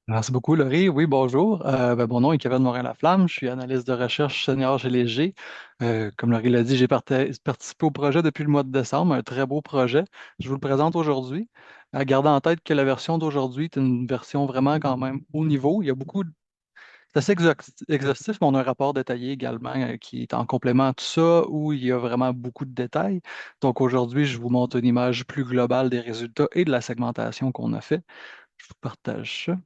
Merci beaucoup, Laurie. Oui, bonjour. Mon nom est Kevin Morin-Laflamme. Je suis analyste de recherche senior chez Léger. Comme Laurie l'a dit, j'ai participé au projet depuis le mois de décembre, un très beau projet. Je vous le présente aujourd'hui. À garder en tête que la version d'aujourd'hui est une version vraiment quand même haut niveau. Il y a c'est assez exhaustif, mais on a un rapport détaillé également qui est en complément à tout ça, où il y a vraiment beaucoup de détails. Donc aujourd'hui, je vous montre une image plus globale des résultats et de la segmentation qu'on a fait. Je vous partage ça.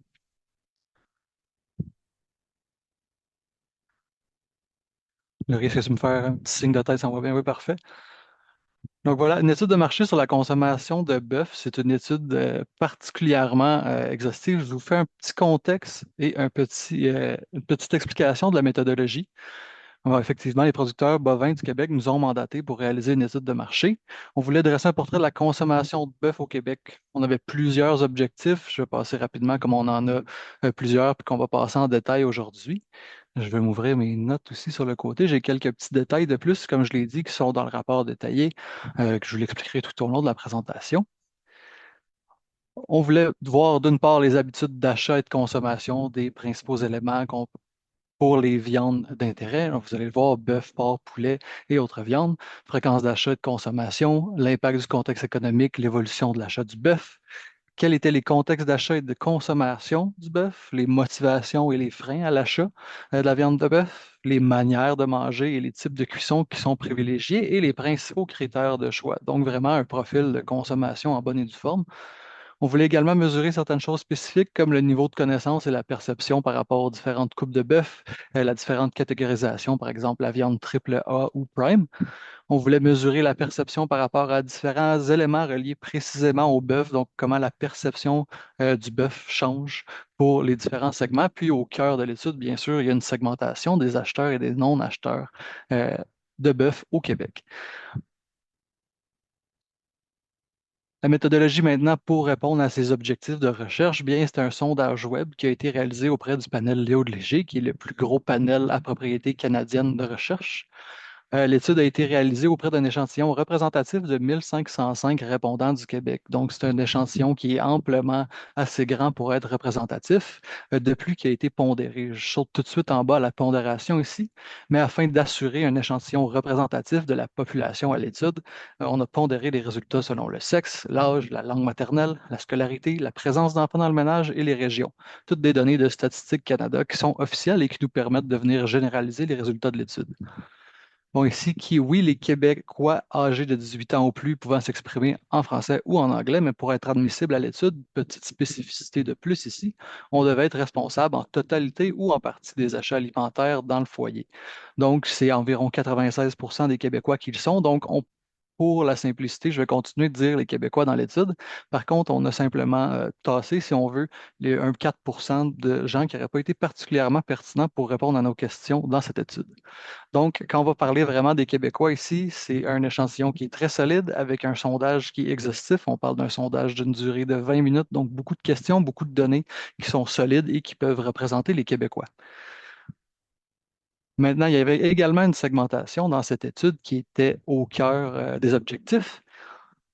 Le risque est de me faire un petit signe de tête, ça va bien, oui, parfait. Donc voilà, une étude de marché sur la consommation de bœuf, c'est une étude particulièrement exhaustive. Je vous fais un petit contexte et une petite explication de la méthodologie. Alors, effectivement, les producteurs bovins du Québec nous ont mandatés pour réaliser une étude de marché. On voulait dresser un portrait de la consommation de bœuf au Québec. On avait plusieurs objectifs. Je vais passer rapidement comme on en a plusieurs, puis qu'on va passer en détail aujourd'hui. Je vais m'ouvrir mes notes aussi sur le côté. J'ai quelques petits détails de plus, comme je l'ai dit, qui sont dans le rapport détaillé, que je vous l'expliquerai tout au long de la présentation. On voulait voir d'une part les habitudes d'achat et de consommation des principaux éléments pour les viandes d'intérêt. Donc, vous allez le voir, bœuf, porc, poulet et autres viandes, fréquence d'achat et de consommation, l'impact du contexte économique, l'évolution de l'achat du bœuf, quels étaient les contextes d'achat et de consommation du bœuf, les motivations et les freins à l'achat de la viande de bœuf, les manières de manger et les types de cuisson qui sont privilégiés et les principaux critères de choix. Donc, vraiment un profil de consommation en bonne et due forme. On voulait également mesurer certaines choses spécifiques comme le niveau de connaissance et la perception par rapport aux différentes coupes de bœuf, la différente catégorisation, par exemple la viande triple A ou prime. On voulait mesurer la perception par rapport à différents éléments reliés précisément au bœuf, donc comment la perception du bœuf change pour les différents segments. Puis au cœur de l'étude, bien sûr, il y a une segmentation des acheteurs et des non-acheteurs euh, de bœuf au Québec. La méthodologie maintenant pour répondre à ces objectifs de recherche, bien, c'est un sondage web qui a été réalisé auprès du panel Léo de Léger, qui est le plus gros panel à propriété canadienne de recherche. L'étude a été réalisée auprès d'un échantillon représentatif de 1505 répondants du Québec. Donc, c'est un échantillon qui est amplement assez grand pour être représentatif, de plus qui a été pondéré. Je saute tout de suite en bas à la pondération ici, mais afin d'assurer un échantillon représentatif de la population à l'étude, on a pondéré les résultats selon le sexe, l'âge, la langue maternelle, la scolarité, la présence d'enfants dans le ménage et les régions. Toutes des données de Statistique Canada qui sont officielles et qui nous permettent de venir généraliser les résultats de l'étude. Bon, ici, qui, oui, les Québécois âgés de 18 ans ou plus pouvant s'exprimer en français ou en anglais, mais pour être admissible à l'étude, petite spécificité de plus ici, on devait être responsable en totalité ou en partie des achats alimentaires dans le foyer. Donc, c'est environ 96 des Québécois qui le sont. Donc, pour la simplicité, je vais continuer de dire les Québécois dans l'étude. Par contre, on a simplement tassé, si on veut, un 4 de gens qui n'auraient pas été particulièrement pertinents pour répondre à nos questions dans cette étude. Donc, quand on va parler vraiment des Québécois ici, c'est un échantillon qui est très solide avec un sondage qui est exhaustif. On parle d'un sondage d'une durée de 20 minutes, donc beaucoup de questions, beaucoup de données qui sont solides et qui peuvent représenter les Québécois. Maintenant, il y avait également une segmentation dans cette étude qui était au cœur des objectifs.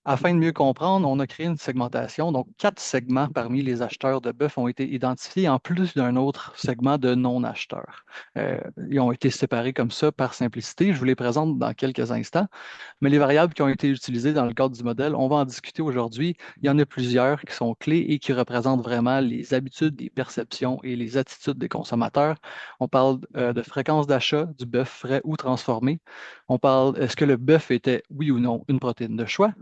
Afin de mieux comprendre, on a créé une segmentation. Donc, 4 segments parmi les acheteurs de bœuf ont été identifiés en plus d'un autre segment de non-acheteurs. Euh, Ils ont été séparés comme ça par simplicité. Je vous les présente dans quelques instants. Mais les variables qui ont été utilisées dans le cadre du modèle, on va en discuter aujourd'hui. Il y en a plusieurs qui sont clés et qui représentent vraiment les habitudes, les perceptions et les attitudes des consommateurs. On parle de fréquence d'achat du bœuf frais ou transformé. On parle, est-ce que le bœuf était, oui ou non, une protéine de choix?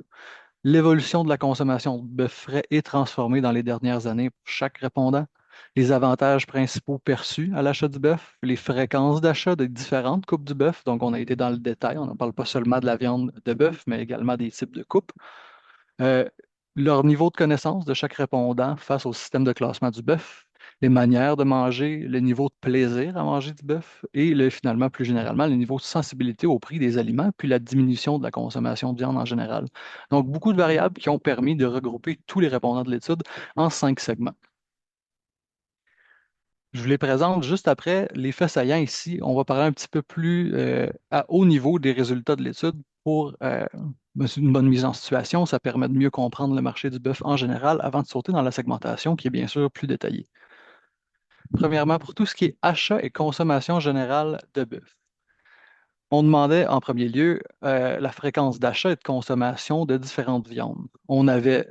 L'évolution de la consommation de bœuf frais et transformé dans les dernières années pour chaque répondant, les avantages principaux perçus à l'achat du bœuf, les fréquences d'achat des différentes coupes du bœuf. Donc, on a été dans le détail, on ne parle pas seulement de la viande de bœuf, mais également des types de coupes. Euh, Leur niveau de connaissance de chaque répondant face au système de classement du bœuf, les manières de manger, le niveau de plaisir à manger du bœuf et finalement, plus généralement, le niveau de sensibilité au prix des aliments, puis la diminution de la consommation de viande en général. Donc, beaucoup de variables qui ont permis de regrouper tous les répondants de l'étude en 5 segments. Je vous les présente juste après les faits saillants ici. On va parler un petit peu plus à haut niveau des résultats de l'étude pour une bonne mise en situation. Ça permet de mieux comprendre le marché du bœuf en général avant de sauter dans la segmentation qui est bien sûr plus détaillée. Premièrement, pour tout ce qui est achat et consommation générale de bœuf. On demandait en premier lieu la fréquence d'achat et de consommation de différentes viandes. On avait,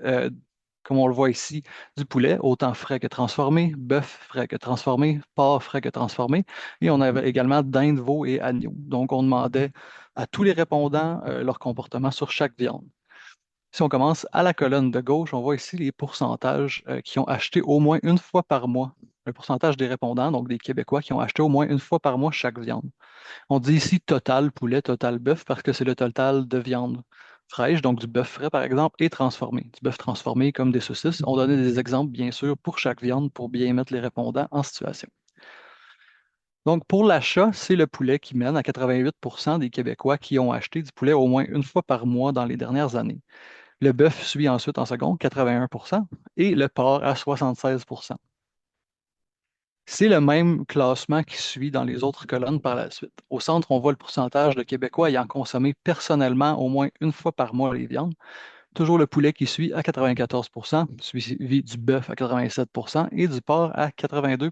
comme on le voit ici, du poulet, autant frais que transformé, bœuf frais que transformé, porc frais que transformé, et on avait également dinde, veau et agneau. Donc, on demandait à tous les répondants leur comportement sur chaque viande. Si on commence à la colonne de gauche, on voit ici les pourcentages qui ont acheté au moins une fois par mois. Le pourcentage des répondants, donc des Québécois qui ont acheté au moins une fois par mois chaque viande. On dit ici total poulet, total bœuf, parce que c'est le total de viande fraîche, donc du bœuf frais par exemple, et transformé. Du bœuf transformé comme des saucisses. On donnait des exemples, bien sûr, pour chaque viande pour bien mettre les répondants en situation. Donc, pour l'achat, c'est le poulet qui mène à 88 des Québécois qui ont acheté du poulet au moins une fois par mois dans les dernières années. Le bœuf suit ensuite en seconde, 81 et le porc à 76. C'est le même classement qui suit dans les autres colonnes par la suite. Au centre, on voit le pourcentage de Québécois ayant consommé personnellement au moins une fois par mois les viandes. Toujours le poulet qui suit à 94 suivi du bœuf à 87 et du porc à 82.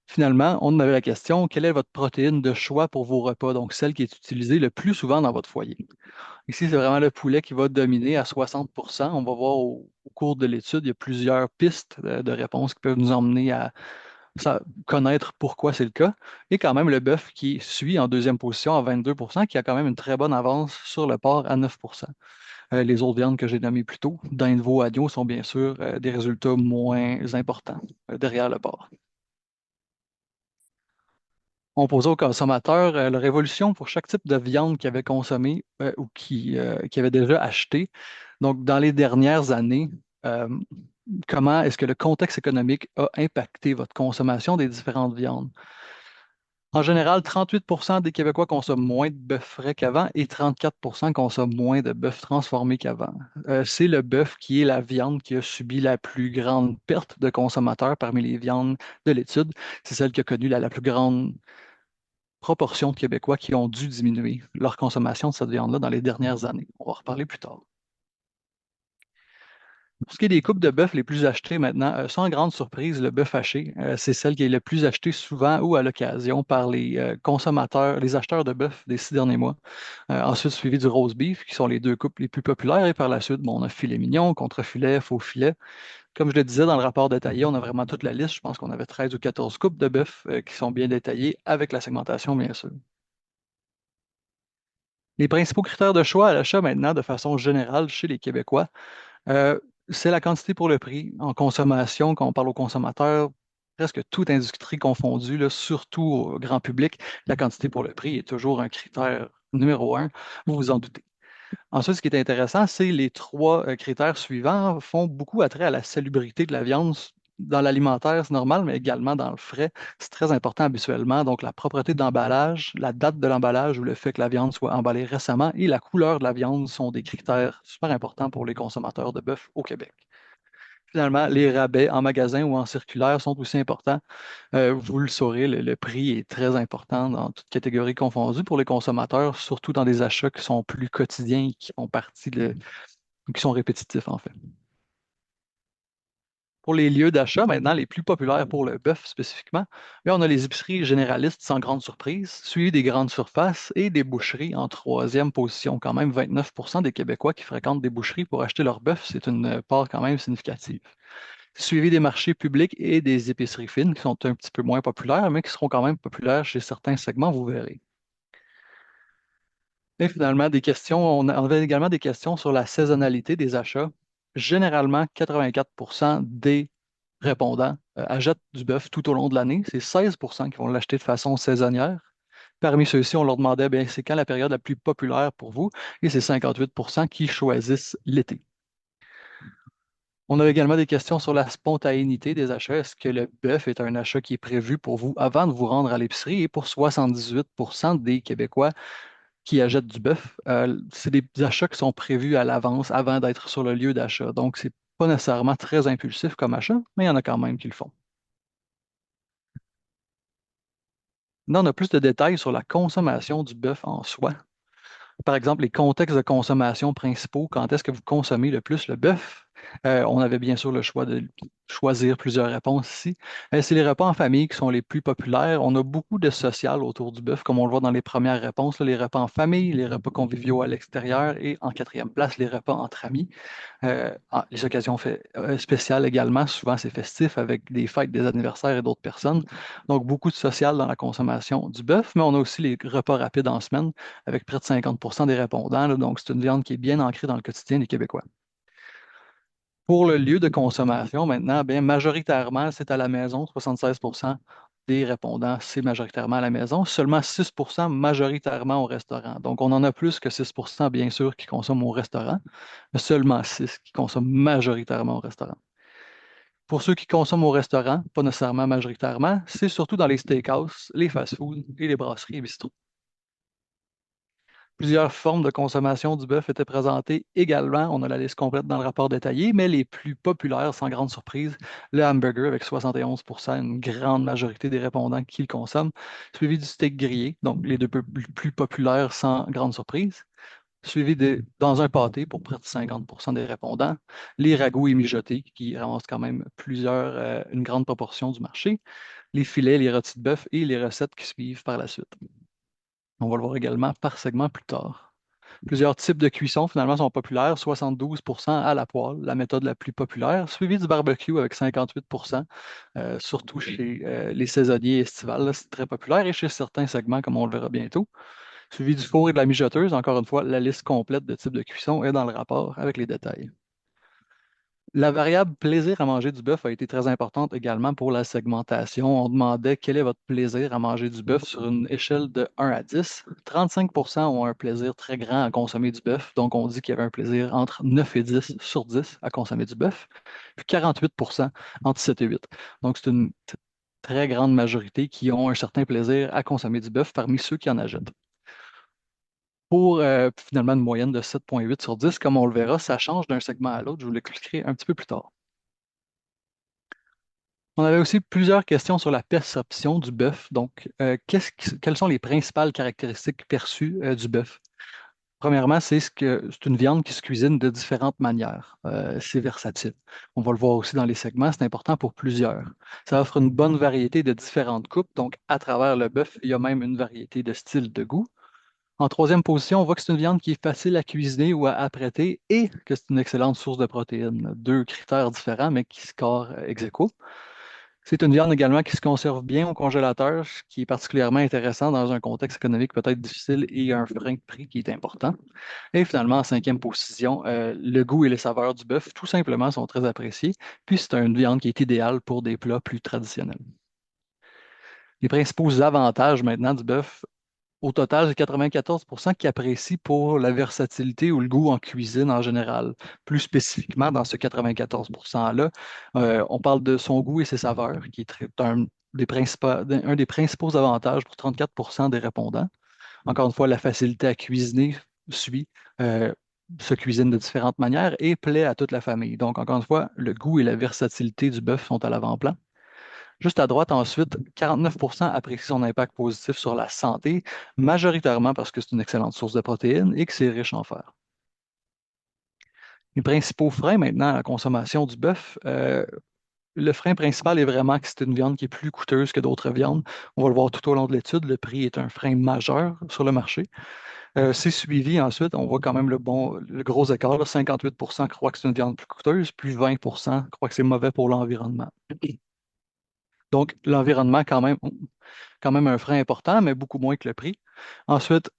Finalement, on avait la question, quelle est votre protéine de choix pour vos repas, donc celle qui est utilisée le plus souvent dans votre foyer? Ici, c'est vraiment le poulet qui va dominer à 60. On va voir au cours de l'étude, il y a plusieurs pistes de réponses qui peuvent nous emmener à connaître pourquoi c'est le cas. Et quand même le bœuf qui suit en deuxième position à 22 qui a quand même une très bonne avance sur le porc à 9. Les autres viandes que j'ai nommées plus tôt, dinde, veau, agneau, sont bien sûr des résultats moins importants derrière le porc. On posait aux consommateurs leur évolution pour chaque type de viande qu'ils avaient consommé ou qui avaient déjà acheté. Donc, dans les dernières années, euh, comment est-ce que le contexte économique a impacté votre consommation des différentes viandes? En général, 38 des Québécois consomment moins de bœuf frais qu'avant et 34 consomment moins de bœuf transformé qu'avant. C'est le bœuf qui est la viande qui a subi la plus grande perte de consommateurs parmi les viandes de l'étude. C'est celle qui a connu la plus grande proportion de Québécois qui ont dû diminuer leur consommation de cette viande-là dans les dernières années. On va en reparler plus tard. Pour ce qui est des coupes de bœuf les plus achetées maintenant, sans grande surprise, le bœuf haché, c'est celle qui est le plus achetée souvent ou à l'occasion par les consommateurs, les acheteurs de bœuf des 6 derniers mois. Ensuite, suivi du roast beef, qui sont les deux coupes les plus populaires. Et par la suite, bon, on a filet mignon, contre-filet, faux filet. Comme je le disais dans le rapport détaillé, on a vraiment toute la liste. Je pense qu'on avait 13 ou 14 coupes de bœuf qui sont bien détaillées avec la segmentation, bien sûr. Les principaux critères de choix à l'achat maintenant, de façon générale, chez les Québécois, Euh, c'est la quantité pour le prix. En consommation, quand on parle aux consommateurs, presque toute industrie confondue, là, surtout au grand public, la quantité pour le prix est toujours un critère numéro un, vous vous en doutez. Ensuite, ce qui est intéressant, c'est les trois critères suivants font beaucoup attrait à la salubrité de la viande. Dans l'alimentaire, c'est normal, mais également dans le frais. C'est très important habituellement. Donc, la propreté d'emballage, la date de l'emballage ou le fait que la viande soit emballée récemment et la couleur de la viande sont des critères super importants pour les consommateurs de bœuf au Québec. Finalement, les rabais en magasin ou en circulaire sont aussi importants. Vous le saurez, le prix est très important dans toute catégorie confondue pour les consommateurs, surtout dans des achats qui sont plus quotidiens et qui font partie qui sont répétitifs en fait. Pour les lieux d'achat, maintenant, les plus populaires pour le bœuf spécifiquement, là, on a les épiceries généralistes sans grande surprise, suivies des grandes surfaces et des boucheries en troisième position. Quand même, 29 des Québécois qui fréquentent des boucheries pour acheter leur bœuf, c'est une part quand même significative. Suivi des marchés publics et des épiceries fines qui sont un petit peu moins populaires, mais qui seront quand même populaires chez certains segments, vous verrez. Et finalement, des questions, on avait également des questions sur la saisonnalité des achats. Généralement, 84 des répondants achètent du bœuf tout au long de l'année. C'est 16 qui vont l'acheter de façon saisonnière. Parmi ceux-ci, on leur demandait, bien, c'est quand la période la plus populaire pour vous? Et c'est 58 qui choisissent l'été. On a également des questions sur la spontanéité des achats. Est-ce que le bœuf est un achat qui est prévu pour vous avant de vous rendre à l'épicerie? Et pour 78 des Québécois qui achètent du bœuf, c'est des achats qui sont prévus à l'avance avant d'être sur le lieu d'achat. Donc, c'est pas nécessairement très impulsif comme achat, mais il y en a quand même qui le font. Là, on a plus de détails sur la consommation du bœuf en soi. Par exemple, les contextes de consommation principaux, quand est-ce que vous consommez le plus le bœuf? On avait bien sûr le choix de choisir plusieurs réponses ici. C'est les repas en famille qui sont les plus populaires. On a beaucoup de social autour du bœuf, comme on le voit dans les premières réponses, là, les repas en famille, les repas conviviaux à l'extérieur et en quatrième place, les repas entre amis. Les occasions spéciales également, souvent c'est festif avec des fêtes, des anniversaires et d'autres personnes. Donc beaucoup de social dans la consommation du bœuf, mais on a aussi les repas rapides en semaine avec près de 50% des répondants, là. Donc c'est une viande qui est bien ancrée dans le quotidien des Québécois. Pour le lieu de consommation, maintenant, bien, majoritairement, c'est à la maison. 76% des répondants, c'est majoritairement à la maison. Seulement 6% majoritairement au restaurant. Donc, on en a plus que 6%, bien sûr, qui consomment au restaurant, mais seulement 6 qui consomment majoritairement au restaurant. Pour ceux qui consomment au restaurant, pas nécessairement majoritairement, c'est surtout dans les steakhouse, les fast-foods et les brasseries et bistrots. Plusieurs formes de consommation du bœuf étaient présentées également. On a la liste complète dans le rapport détaillé, mais les plus populaires, sans grande surprise, le hamburger avec 71%, une grande majorité des répondants qui le consomment, suivi du steak grillé, donc les deux plus populaires sans grande surprise, suivi dans un pâté pour près de 50% des répondants, les ragoûts et mijotés qui ramassent quand même une grande proportion du marché, les filets, les rôtis de bœuf et les recettes qui suivent par la suite. On va le voir également par segment plus tard. Plusieurs types de cuisson finalement sont populaires, 72% à la poêle, la méthode la plus populaire, suivi du barbecue avec 58%, surtout chez les saisonniers estivales, là, c'est très populaire, et chez certains segments, comme on le verra bientôt. Suivi du four et de la mijoteuse, encore une fois, la liste complète de types de cuisson est dans le rapport avec les détails. La variable plaisir à manger du bœuf a été très importante également pour la segmentation. On demandait quel est votre plaisir à manger du bœuf sur une échelle de 1 à 10. 35% ont un plaisir très grand à consommer du bœuf, donc on dit qu'il y avait un plaisir entre 9 et 10 sur 10 à consommer du bœuf, puis 48% entre 7 et 8. Donc c'est une très grande majorité qui ont un certain plaisir à consommer du bœuf parmi ceux qui en achètent. Pour finalement une moyenne de 7,8 sur 10, comme on le verra, ça change d'un segment à l'autre. Je vous l'expliquerai un petit peu plus tard. On avait aussi plusieurs questions sur la perception du bœuf. Donc, quelles sont les principales caractéristiques perçues du bœuf? Premièrement, c'est une viande qui se cuisine de différentes manières. C'est versatile. On va le voir aussi dans les segments, c'est important pour plusieurs. Ça offre une bonne variété de différentes coupes. Donc, à travers le bœuf, il y a même une variété de styles de goût. En troisième position, on voit que c'est une viande qui est facile à cuisiner ou à apprêter et que c'est une excellente source de protéines. Deux critères différents, mais qui scorent ex aequo. C'est une viande également qui se conserve bien au congélateur, ce qui est particulièrement intéressant dans un contexte économique peut-être difficile et un frein de prix qui est important. Et finalement, en cinquième position, le goût et les saveurs du bœuf, tout simplement, sont très appréciés. Puis c'est une viande qui est idéale pour des plats plus traditionnels. Les principaux avantages maintenant du bœuf, au total, c'est 94% qui apprécient pour la versatilité ou le goût en cuisine en général. Plus spécifiquement, dans ce 94%-là, on parle de son goût et ses saveurs, qui est un des principaux avantages pour 34% des répondants. Encore une fois, la facilité à cuisiner suit, euh, se cuisine de différentes manières et plaît à toute la famille. Donc, encore une fois, le goût et la versatilité du bœuf sont à l'avant-plan. Juste à droite, ensuite, 49% apprécient son impact positif sur la santé, majoritairement parce que c'est une excellente source de protéines et que c'est riche en fer. Les principaux freins maintenant à la consommation du bœuf, le frein principal est vraiment que c'est une viande qui est plus coûteuse que d'autres viandes. On va le voir tout au long de l'étude, le prix est un frein majeur sur le marché. C'est suivi ensuite, on voit quand même le gros écart, là, 58% croient que c'est une viande plus coûteuse, puis 20% croient que c'est mauvais pour l'environnement. Donc, l'environnement, quand même un frein important, mais beaucoup moins que le prix. Ensuite,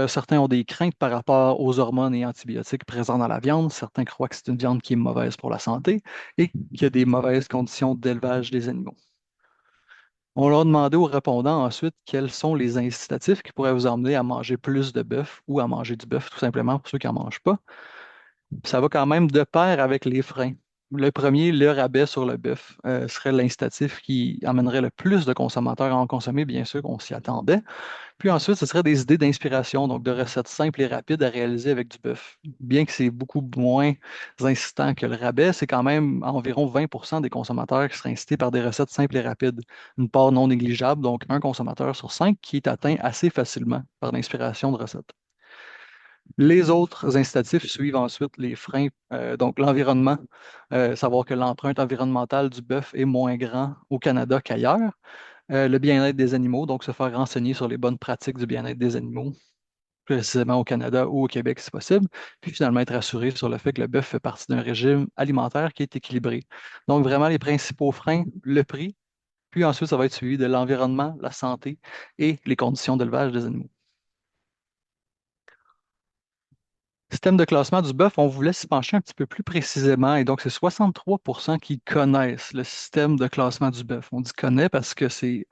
certains ont des craintes par rapport aux hormones et antibiotiques présents dans la viande. Certains croient que c'est une viande qui est mauvaise pour la santé et qu'il y a des mauvaises conditions d'élevage des animaux. On leur a demandé aux répondants ensuite quels sont les incitatifs qui pourraient vous emmener à manger plus de bœuf ou à manger du bœuf, tout simplement pour ceux qui n'en mangent pas. Ça va quand même de pair avec les freins. Le premier, le rabais sur le bœuf, serait l'incitatif qui amènerait le plus de consommateurs à en consommer, bien sûr, on s'y attendait. Puis ensuite, ce serait des idées d'inspiration, donc de recettes simples et rapides à réaliser avec du bœuf. Bien que c'est beaucoup moins incitant que le rabais, c'est quand même environ 20% des consommateurs qui seraient incités par des recettes simples et rapides. Une part non négligeable, donc un consommateur sur cinq qui est atteint assez facilement par l'inspiration de recettes. Les autres incitatifs suivent ensuite les freins, donc l'environnement, savoir que l'empreinte environnementale du bœuf est moins grand au Canada qu'ailleurs. Le bien-être des animaux, donc se faire renseigner sur les bonnes pratiques du bien-être des animaux, précisément au Canada ou au Québec si possible, puis finalement être assuré sur le fait que le bœuf fait partie d'un régime alimentaire qui est équilibré. Donc vraiment les principaux freins, le prix, puis ensuite ça va être suivi de l'environnement, la santé et les conditions d'élevage des animaux. Système de classement du bœuf, on voulait s'y pencher un petit peu plus précisément, et donc c'est 63% qui connaissent le système de classement du bœuf. On dit connaît parce que c'est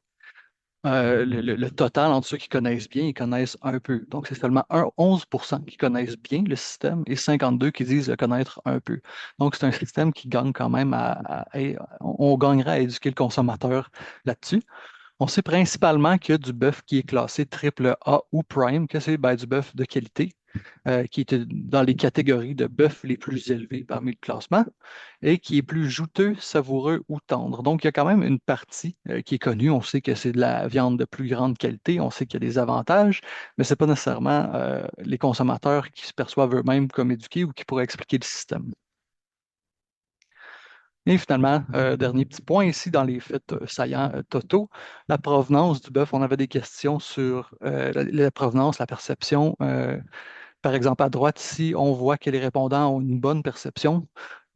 le total entre ceux qui connaissent bien, ils connaissent un peu. Donc, c'est seulement 11% qui connaissent bien le système et 52 qui disent le connaître un peu. Donc, c'est un système qui gagne quand même on gagnerait à éduquer le consommateur là-dessus. On sait principalement qu'il y a du bœuf qui est classé triple A ou prime, que c'est ben, du bœuf de qualité, qui est dans les catégories de bœuf les plus élevées parmi le classement et qui est plus juteux, savoureux ou tendre. Donc, il y a quand même une partie qui est connue. On sait que c'est de la viande de plus grande qualité, on sait qu'il y a des avantages, mais ce n'est pas nécessairement les consommateurs qui se perçoivent eux-mêmes comme éduqués ou qui pourraient expliquer le système. Et finalement, dernier petit point ici dans les faits saillants totaux, la provenance du bœuf. On avait des questions sur la provenance, la perception. Par exemple, à droite, ici, on voit que les répondants ont une bonne perception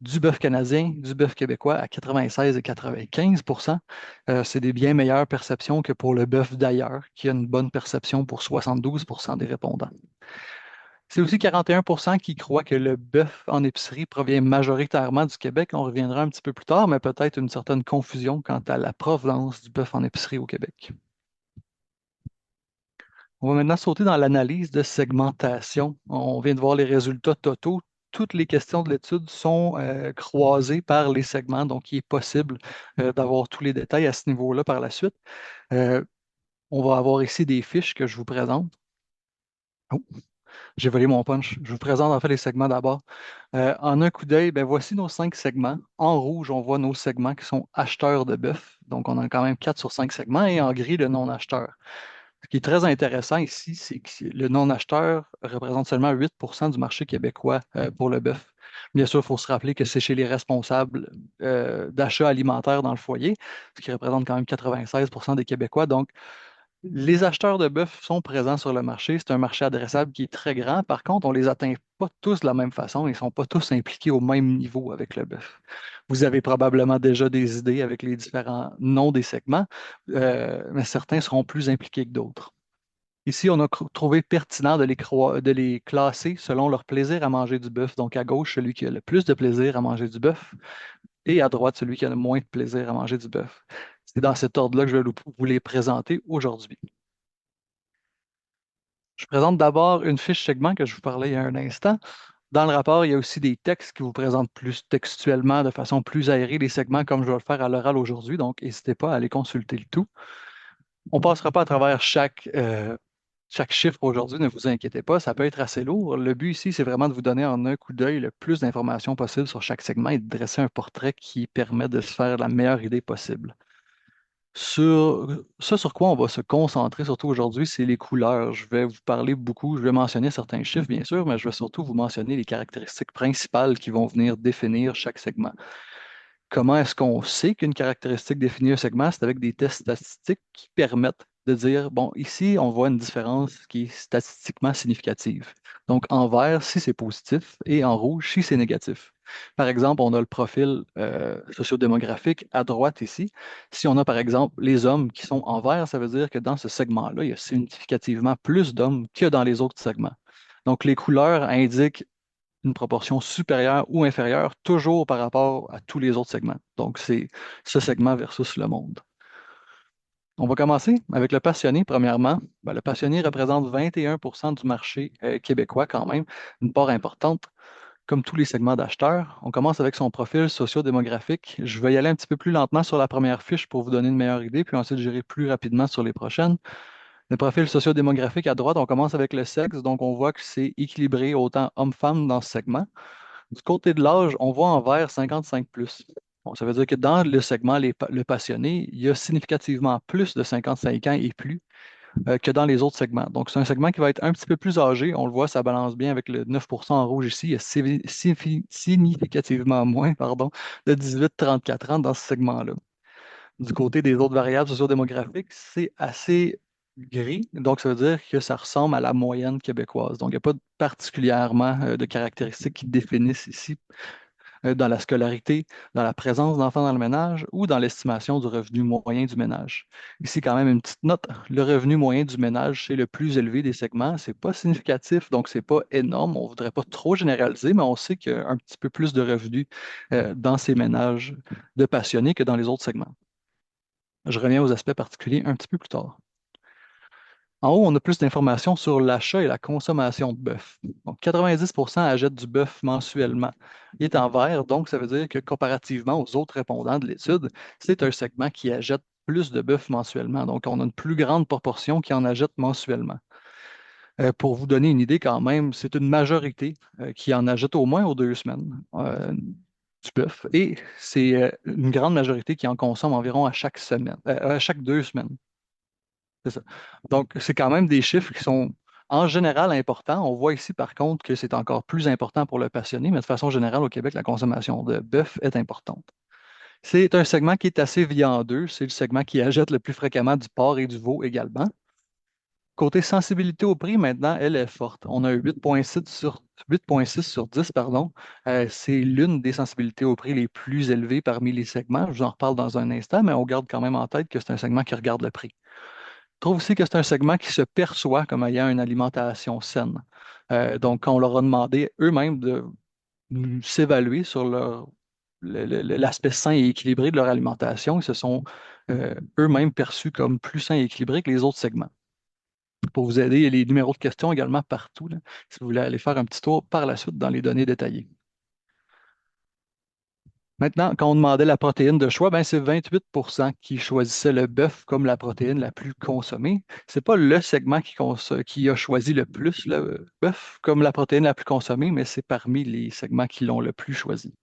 du bœuf canadien, du bœuf québécois à 96 et 95 c'est des bien meilleures perceptions que pour le bœuf d'ailleurs, qui a une bonne perception pour 72 des répondants. C'est aussi 41 qui croient que le bœuf en épicerie provient majoritairement du Québec. On reviendra un petit peu plus tard, mais peut-être une certaine confusion quant à la provenance du bœuf en épicerie au Québec. On va maintenant sauter dans l'analyse de segmentation. On vient de voir les résultats totaux. Toutes les questions de l'étude sont croisées par les segments, donc il est possible d'avoir tous les détails à ce niveau-là par la suite. Euh, on va avoir ici des fiches que je vous présente. Oh, j'ai volé mon punch. Je vous présente en fait les segments d'abord. En un coup d'œil, ben, voici nos 5 segments. En rouge, on voit nos segments qui sont acheteurs de bœuf. Donc, on a quand même 4 sur 5 segments et en gris, le non-acheteur. Ce qui est très intéressant ici, c'est que le non-acheteur représente seulement 8 du marché québécois pour le bœuf. Bien sûr, il faut se rappeler que c'est chez les responsables d'achat alimentaire dans le foyer, ce qui représente quand même 96 des Québécois. Donc, les acheteurs de bœuf sont présents sur le marché. C'est un marché adressable qui est très grand. Par contre, on ne les atteint pas tous de la même façon. Ils ne sont pas tous impliqués au même niveau avec le bœuf. Vous avez probablement déjà des idées avec les différents noms des segments, mais certains seront plus impliqués que d'autres. Ici, on a trouvé pertinent de les classer selon leur plaisir à manger du bœuf. Donc, à gauche, celui qui a le plus de plaisir à manger du bœuf, et à droite, celui qui a le moins de plaisir à manger du bœuf. C'est dans cet ordre-là que je vais vous les présenter aujourd'hui. Je présente d'abord une fiche segment que je vous parlais il y a un instant. Dans le rapport, il y a aussi des textes qui vous présentent plus textuellement, de façon plus aérée, les segments comme je vais le faire à l'oral aujourd'hui. Donc, n'hésitez pas à aller consulter le tout. On ne passera pas à travers chaque chiffre aujourd'hui, ne vous inquiétez pas, ça peut être assez lourd. Le but ici, c'est vraiment de vous donner en un coup d'œil le plus d'informations possible sur chaque segment et de dresser un portrait qui permet de se faire la meilleure idée possible. Sur quoi on va se concentrer surtout aujourd'hui, c'est les couleurs. Je vais vous parler beaucoup, je vais mentionner certains chiffres, bien sûr, mais je vais surtout vous mentionner les caractéristiques principales qui vont venir définir chaque segment. Comment est-ce qu'on sait qu'une caractéristique définit un segment? C'est avec des tests statistiques qui permettent de dire, bon, ici, on voit une différence qui est statistiquement significative. Donc, en vert, si c'est positif, et en rouge, si c'est négatif. Par exemple, on a le profil sociodémographique à droite ici. Si on a, par exemple, les hommes qui sont en vert, ça veut dire que dans ce segment-là, il y a significativement plus d'hommes qu'il y a dans les autres segments. Donc, les couleurs indiquent une proportion supérieure ou inférieure, toujours par rapport à tous les autres segments. Donc, c'est ce segment versus le monde. On va commencer avec le passionné, premièrement. Ben, le passionné représente 21 du marché québécois quand même, une part importante, comme tous les segments d'acheteurs. On commence avec son profil socio-démographique. Je vais y aller un petit peu plus lentement sur la première fiche pour vous donner une meilleure idée, puis ensuite j'irai plus rapidement sur les prochaines. Le profil socio-démographique à droite, on commence avec le sexe, donc on voit que c'est équilibré autant homme-femme dans ce segment. Du côté de l'âge, on voit en vert 55 plus. Bon, ça veut dire que dans le segment le passionné, il y a significativement plus de 55 ans et plus. que dans les autres segments. Donc, c'est un segment qui va être un petit peu plus âgé. On le voit, ça balance bien avec le 9% en rouge ici. Il y a significativement moins, pardon, de 18-34 ans dans ce segment-là. Du côté des autres variables sociodémographiques, c'est assez gris. Donc, ça veut dire que ça ressemble à la moyenne québécoise. Donc, il n'y a pas particulièrement de caractéristiques qui définissent ici dans la scolarité, dans la présence d'enfants dans le ménage ou dans l'estimation du revenu moyen du ménage. Ici, quand même, une petite note. Le revenu moyen du ménage, c'est le plus élevé des segments. C'est pas significatif, donc c'est pas énorme. On ne voudrait pas trop généraliser, mais on sait qu'il y a un petit peu plus de revenus dans ces ménages de passionnés que dans les autres segments. Je reviens aux aspects particuliers un petit peu plus tard. En haut, on a plus d'informations sur l'achat et la consommation de bœuf. Donc, 90% achètent du bœuf mensuellement. Il est en vert, donc ça veut dire que comparativement aux autres répondants de l'étude, c'est un segment qui achète plus de bœuf mensuellement. Donc, on a une plus grande proportion qui en achète mensuellement. Pour vous donner une idée quand même, c'est une majorité qui en achète au moins aux 2 semaines du bœuf et c'est une grande majorité qui en consomme environ à chaque semaine, à chaque 2 semaines. C'est ça. Donc, c'est quand même des chiffres qui sont en général importants. On voit ici, par contre, que c'est encore plus important pour le passionné, mais de façon générale, au Québec, la consommation de bœuf est importante. C'est un segment qui est assez viandeux. C'est le segment qui achète le plus fréquemment du porc et du veau également. Côté sensibilité au prix, maintenant, elle est forte. On a un 8,6 sur 10, pardon. C'est l'une des sensibilités au prix les plus élevées parmi les segments. Je vous en reparle dans un instant, mais on garde quand même en tête que c'est un segment qui regarde le prix. Je trouve aussi que c'est un segment qui se perçoit comme ayant une alimentation saine. Donc, quand on leur a demandé eux-mêmes de s'évaluer sur l'aspect sain et équilibré de leur alimentation, ils se sont eux-mêmes perçus comme plus sains et équilibrés que les autres segments. Pour vous aider, il y a les numéros de questions également partout, là, si vous voulez aller faire un petit tour par la suite dans les données détaillées. Maintenant, quand on demandait la protéine de choix, ben, c'est 28% qui choisissaient le bœuf comme la protéine la plus consommée. Ce n'est pas le segment qui a choisi le plus le bœuf comme la protéine la plus consommée, mais c'est parmi les segments qui l'ont le plus choisi.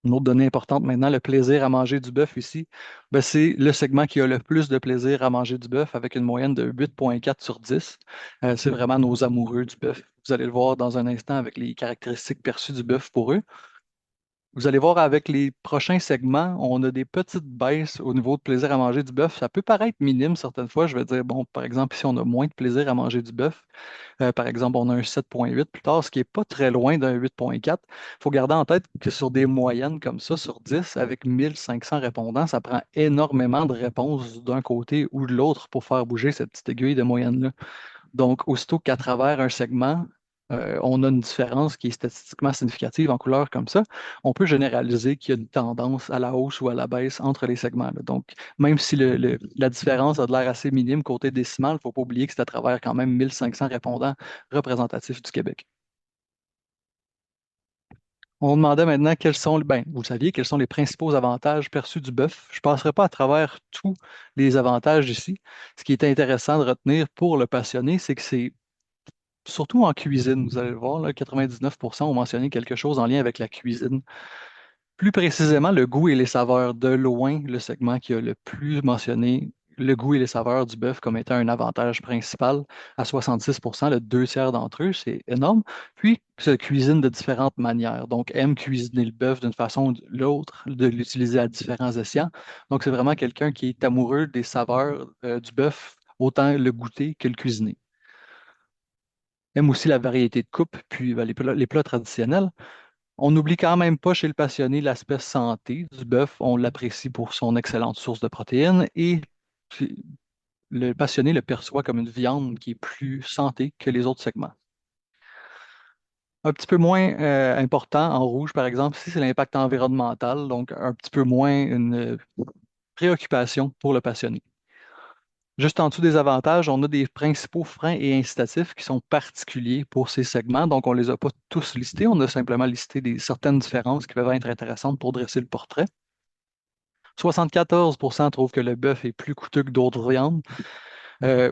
Une autre donnée importante maintenant, le plaisir à manger du bœuf ici, ben, c'est le segment qui a le plus de plaisir à manger du bœuf avec une moyenne de 8,4 sur 10. C'est vraiment nos amoureux du bœuf. Vous allez le voir dans un instant avec les caractéristiques perçues du bœuf pour eux. Vous allez voir avec les prochains segments, on a des petites baisses au niveau de plaisir à manger du bœuf. Ça peut paraître minime certaines fois. Je vais dire, bon, par exemple, ici, on a moins de plaisir à manger du bœuf. Par exemple, on a un 7,8 plus tard, ce qui n'est pas très loin d'un 8,4. Il faut garder en tête que sur des moyennes comme ça, sur 10, avec 1500 répondants, ça prend énormément de réponses d'un côté ou de l'autre pour faire bouger cette petite aiguille de moyenne-là. Donc, aussitôt qu'à travers un segment, on a une différence qui est statistiquement significative en couleur comme ça, on peut généraliser qu'il y a une tendance à la hausse ou à la baisse entre les segments, là. Donc, même si la différence a de l'air assez minime côté décimal, il ne faut pas oublier que c'est à travers quand même 1500 répondants représentatifs du Québec. On demandait maintenant ben, vous le saviez, quels sont les principaux avantages perçus du bœuf. Je ne passerai pas à travers tous les avantages ici. Ce qui est intéressant de retenir pour le passionné, c'est que c'est surtout en cuisine, vous allez le voir, là, 99% ont mentionné quelque chose en lien avec la cuisine. Plus précisément, le goût et les saveurs. De loin, le segment qui a le plus mentionné le goût et les saveurs du bœuf comme étant un avantage principal à 66%, le 2 tiers d'entre eux, c'est énorme. Puis, se cuisine de différentes manières. Donc, aime cuisiner le bœuf d'une façon ou de l'autre, de l'utiliser à différents escients. Donc, c'est vraiment quelqu'un qui est amoureux des saveurs du bœuf, autant le goûter que le cuisiner. Aime aussi la variété de coupe, puis ben, les plats traditionnels. On n'oublie quand même pas chez le passionné l'aspect santé du bœuf. On l'apprécie pour son excellente source de protéines et puis, le passionné le perçoit comme une viande qui est plus santé que les autres segments. Un petit peu moins important en rouge, par exemple, ici, c'est l'impact environnemental, donc un petit peu moins une préoccupation pour le passionné. Juste en dessous des avantages, on a des principaux freins et incitatifs qui sont particuliers pour ces segments. Donc, on ne les a pas tous listés. On a simplement listé certaines différences qui peuvent être intéressantes pour dresser le portrait. 74% trouvent que le bœuf est plus coûteux que d'autres viandes. Euh,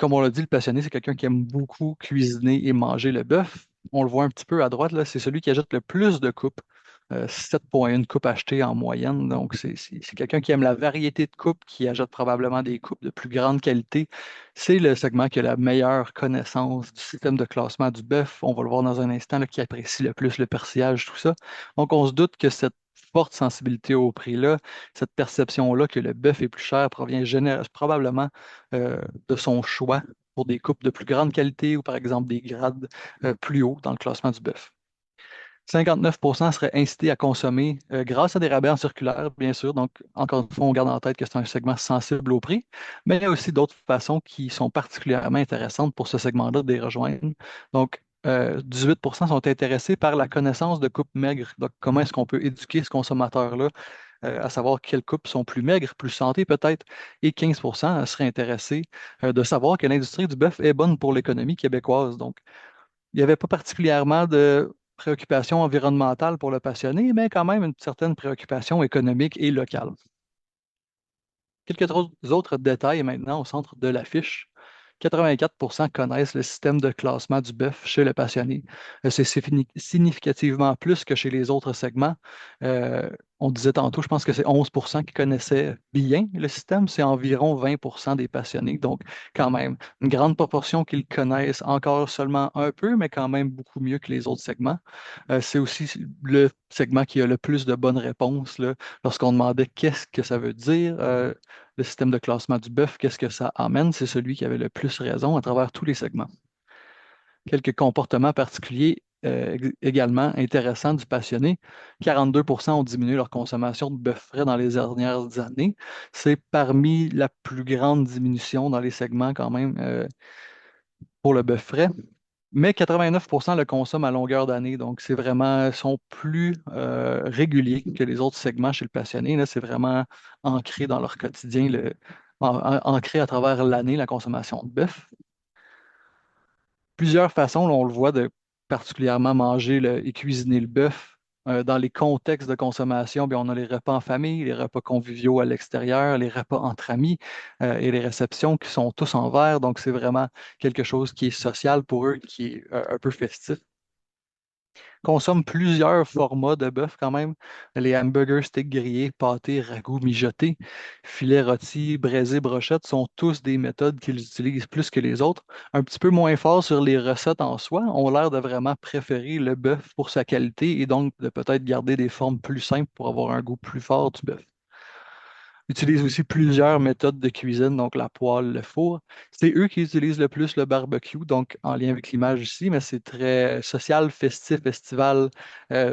Comme on l'a dit, le passionné, c'est quelqu'un qui aime beaucoup cuisiner et manger le bœuf. On le voit un petit peu à droite, là, c'est celui qui ajoute le plus de coupes. 7,1 coupes achetées en moyenne. Donc, c'est quelqu'un qui aime la variété de coupes, qui achète probablement des coupes de plus grande qualité. C'est le segment qui a la meilleure connaissance du système de classement du bœuf. On va le voir dans un instant, là, qui apprécie le plus le persillage, tout ça. Donc, on se doute que cette forte sensibilité au prix-là, cette perception-là que le bœuf est plus cher provient probablement de son choix pour des coupes de plus grande qualité ou par exemple des grades plus hauts dans le classement du bœuf. 59% seraient incités à consommer grâce à des rabais en circulaire, bien sûr. Donc, encore une fois, on garde en tête que c'est un segment sensible au prix, mais il y a aussi d'autres façons qui sont particulièrement intéressantes pour ce segment-là de les rejoindre. Donc, 18% sont intéressés par la connaissance de coupes maigres. Donc, comment est-ce qu'on peut éduquer ce consommateur-là à savoir quelles coupes sont plus maigres, plus santé peut-être, et 15% seraient intéressés de savoir que l'industrie du bœuf est bonne pour l'économie québécoise. Donc, il n'y avait pas particulièrement de préoccupation environnementale pour le passionné, mais quand même une certaine préoccupation économique et locale. Quelques autres détails maintenant au centre de l'affiche. 84% connaissent le système de classement du bœuf chez le passionné. C'est significativement plus que chez les autres segments. Euh, on disait tantôt, je pense que c'est 11% qui connaissaient bien le système. C'est environ 20% des passionnés. Donc, quand même, une grande proportion qui le connaissent encore seulement un peu, mais quand même beaucoup mieux que les autres segments. C'est aussi le segment qui a le plus de bonnes réponses là, lorsqu'on demandait qu'est-ce que ça veut dire. Le système de classement du bœuf, qu'est-ce que ça amène? C'est celui qui avait le plus raison à travers tous les segments. Quelques comportements particuliers également intéressants du passionné. 42% ont diminué leur consommation de bœuf frais dans les dernières années. C'est parmi la plus grande diminution dans les segments quand même pour le bœuf frais. Mais 89% le consomment à longueur d'année, donc c'est vraiment, sont plus réguliers que les autres segments chez le passionné. Là, c'est vraiment ancré dans leur quotidien, ancré à travers l'année, la consommation de bœuf. Plusieurs façons, là, on le voit, de particulièrement manger et cuisiner le bœuf. Dans les contextes de consommation, bien, on a les repas en famille, les repas conviviaux à l'extérieur, les repas entre amis et les réceptions qui sont tous en verre. Donc, c'est vraiment quelque chose qui est social pour eux, qui est un peu festif. Consomme plusieurs formats de bœuf quand même. Les hamburgers, steaks grillés, pâtés, ragoûts mijotés, filets rôtis, braisés, brochettes sont tous des méthodes qu'ils utilisent plus que les autres. Un petit peu moins fort sur les recettes en soi, ont l'air de vraiment préférer le bœuf pour sa qualité et donc de peut-être garder des formes plus simples pour avoir un goût plus fort du bœuf. Utilisent aussi plusieurs méthodes de cuisine, donc la poêle, le four. C'est eux qui utilisent le plus le barbecue, donc en lien avec l'image ici, mais c'est très social, festif, estival,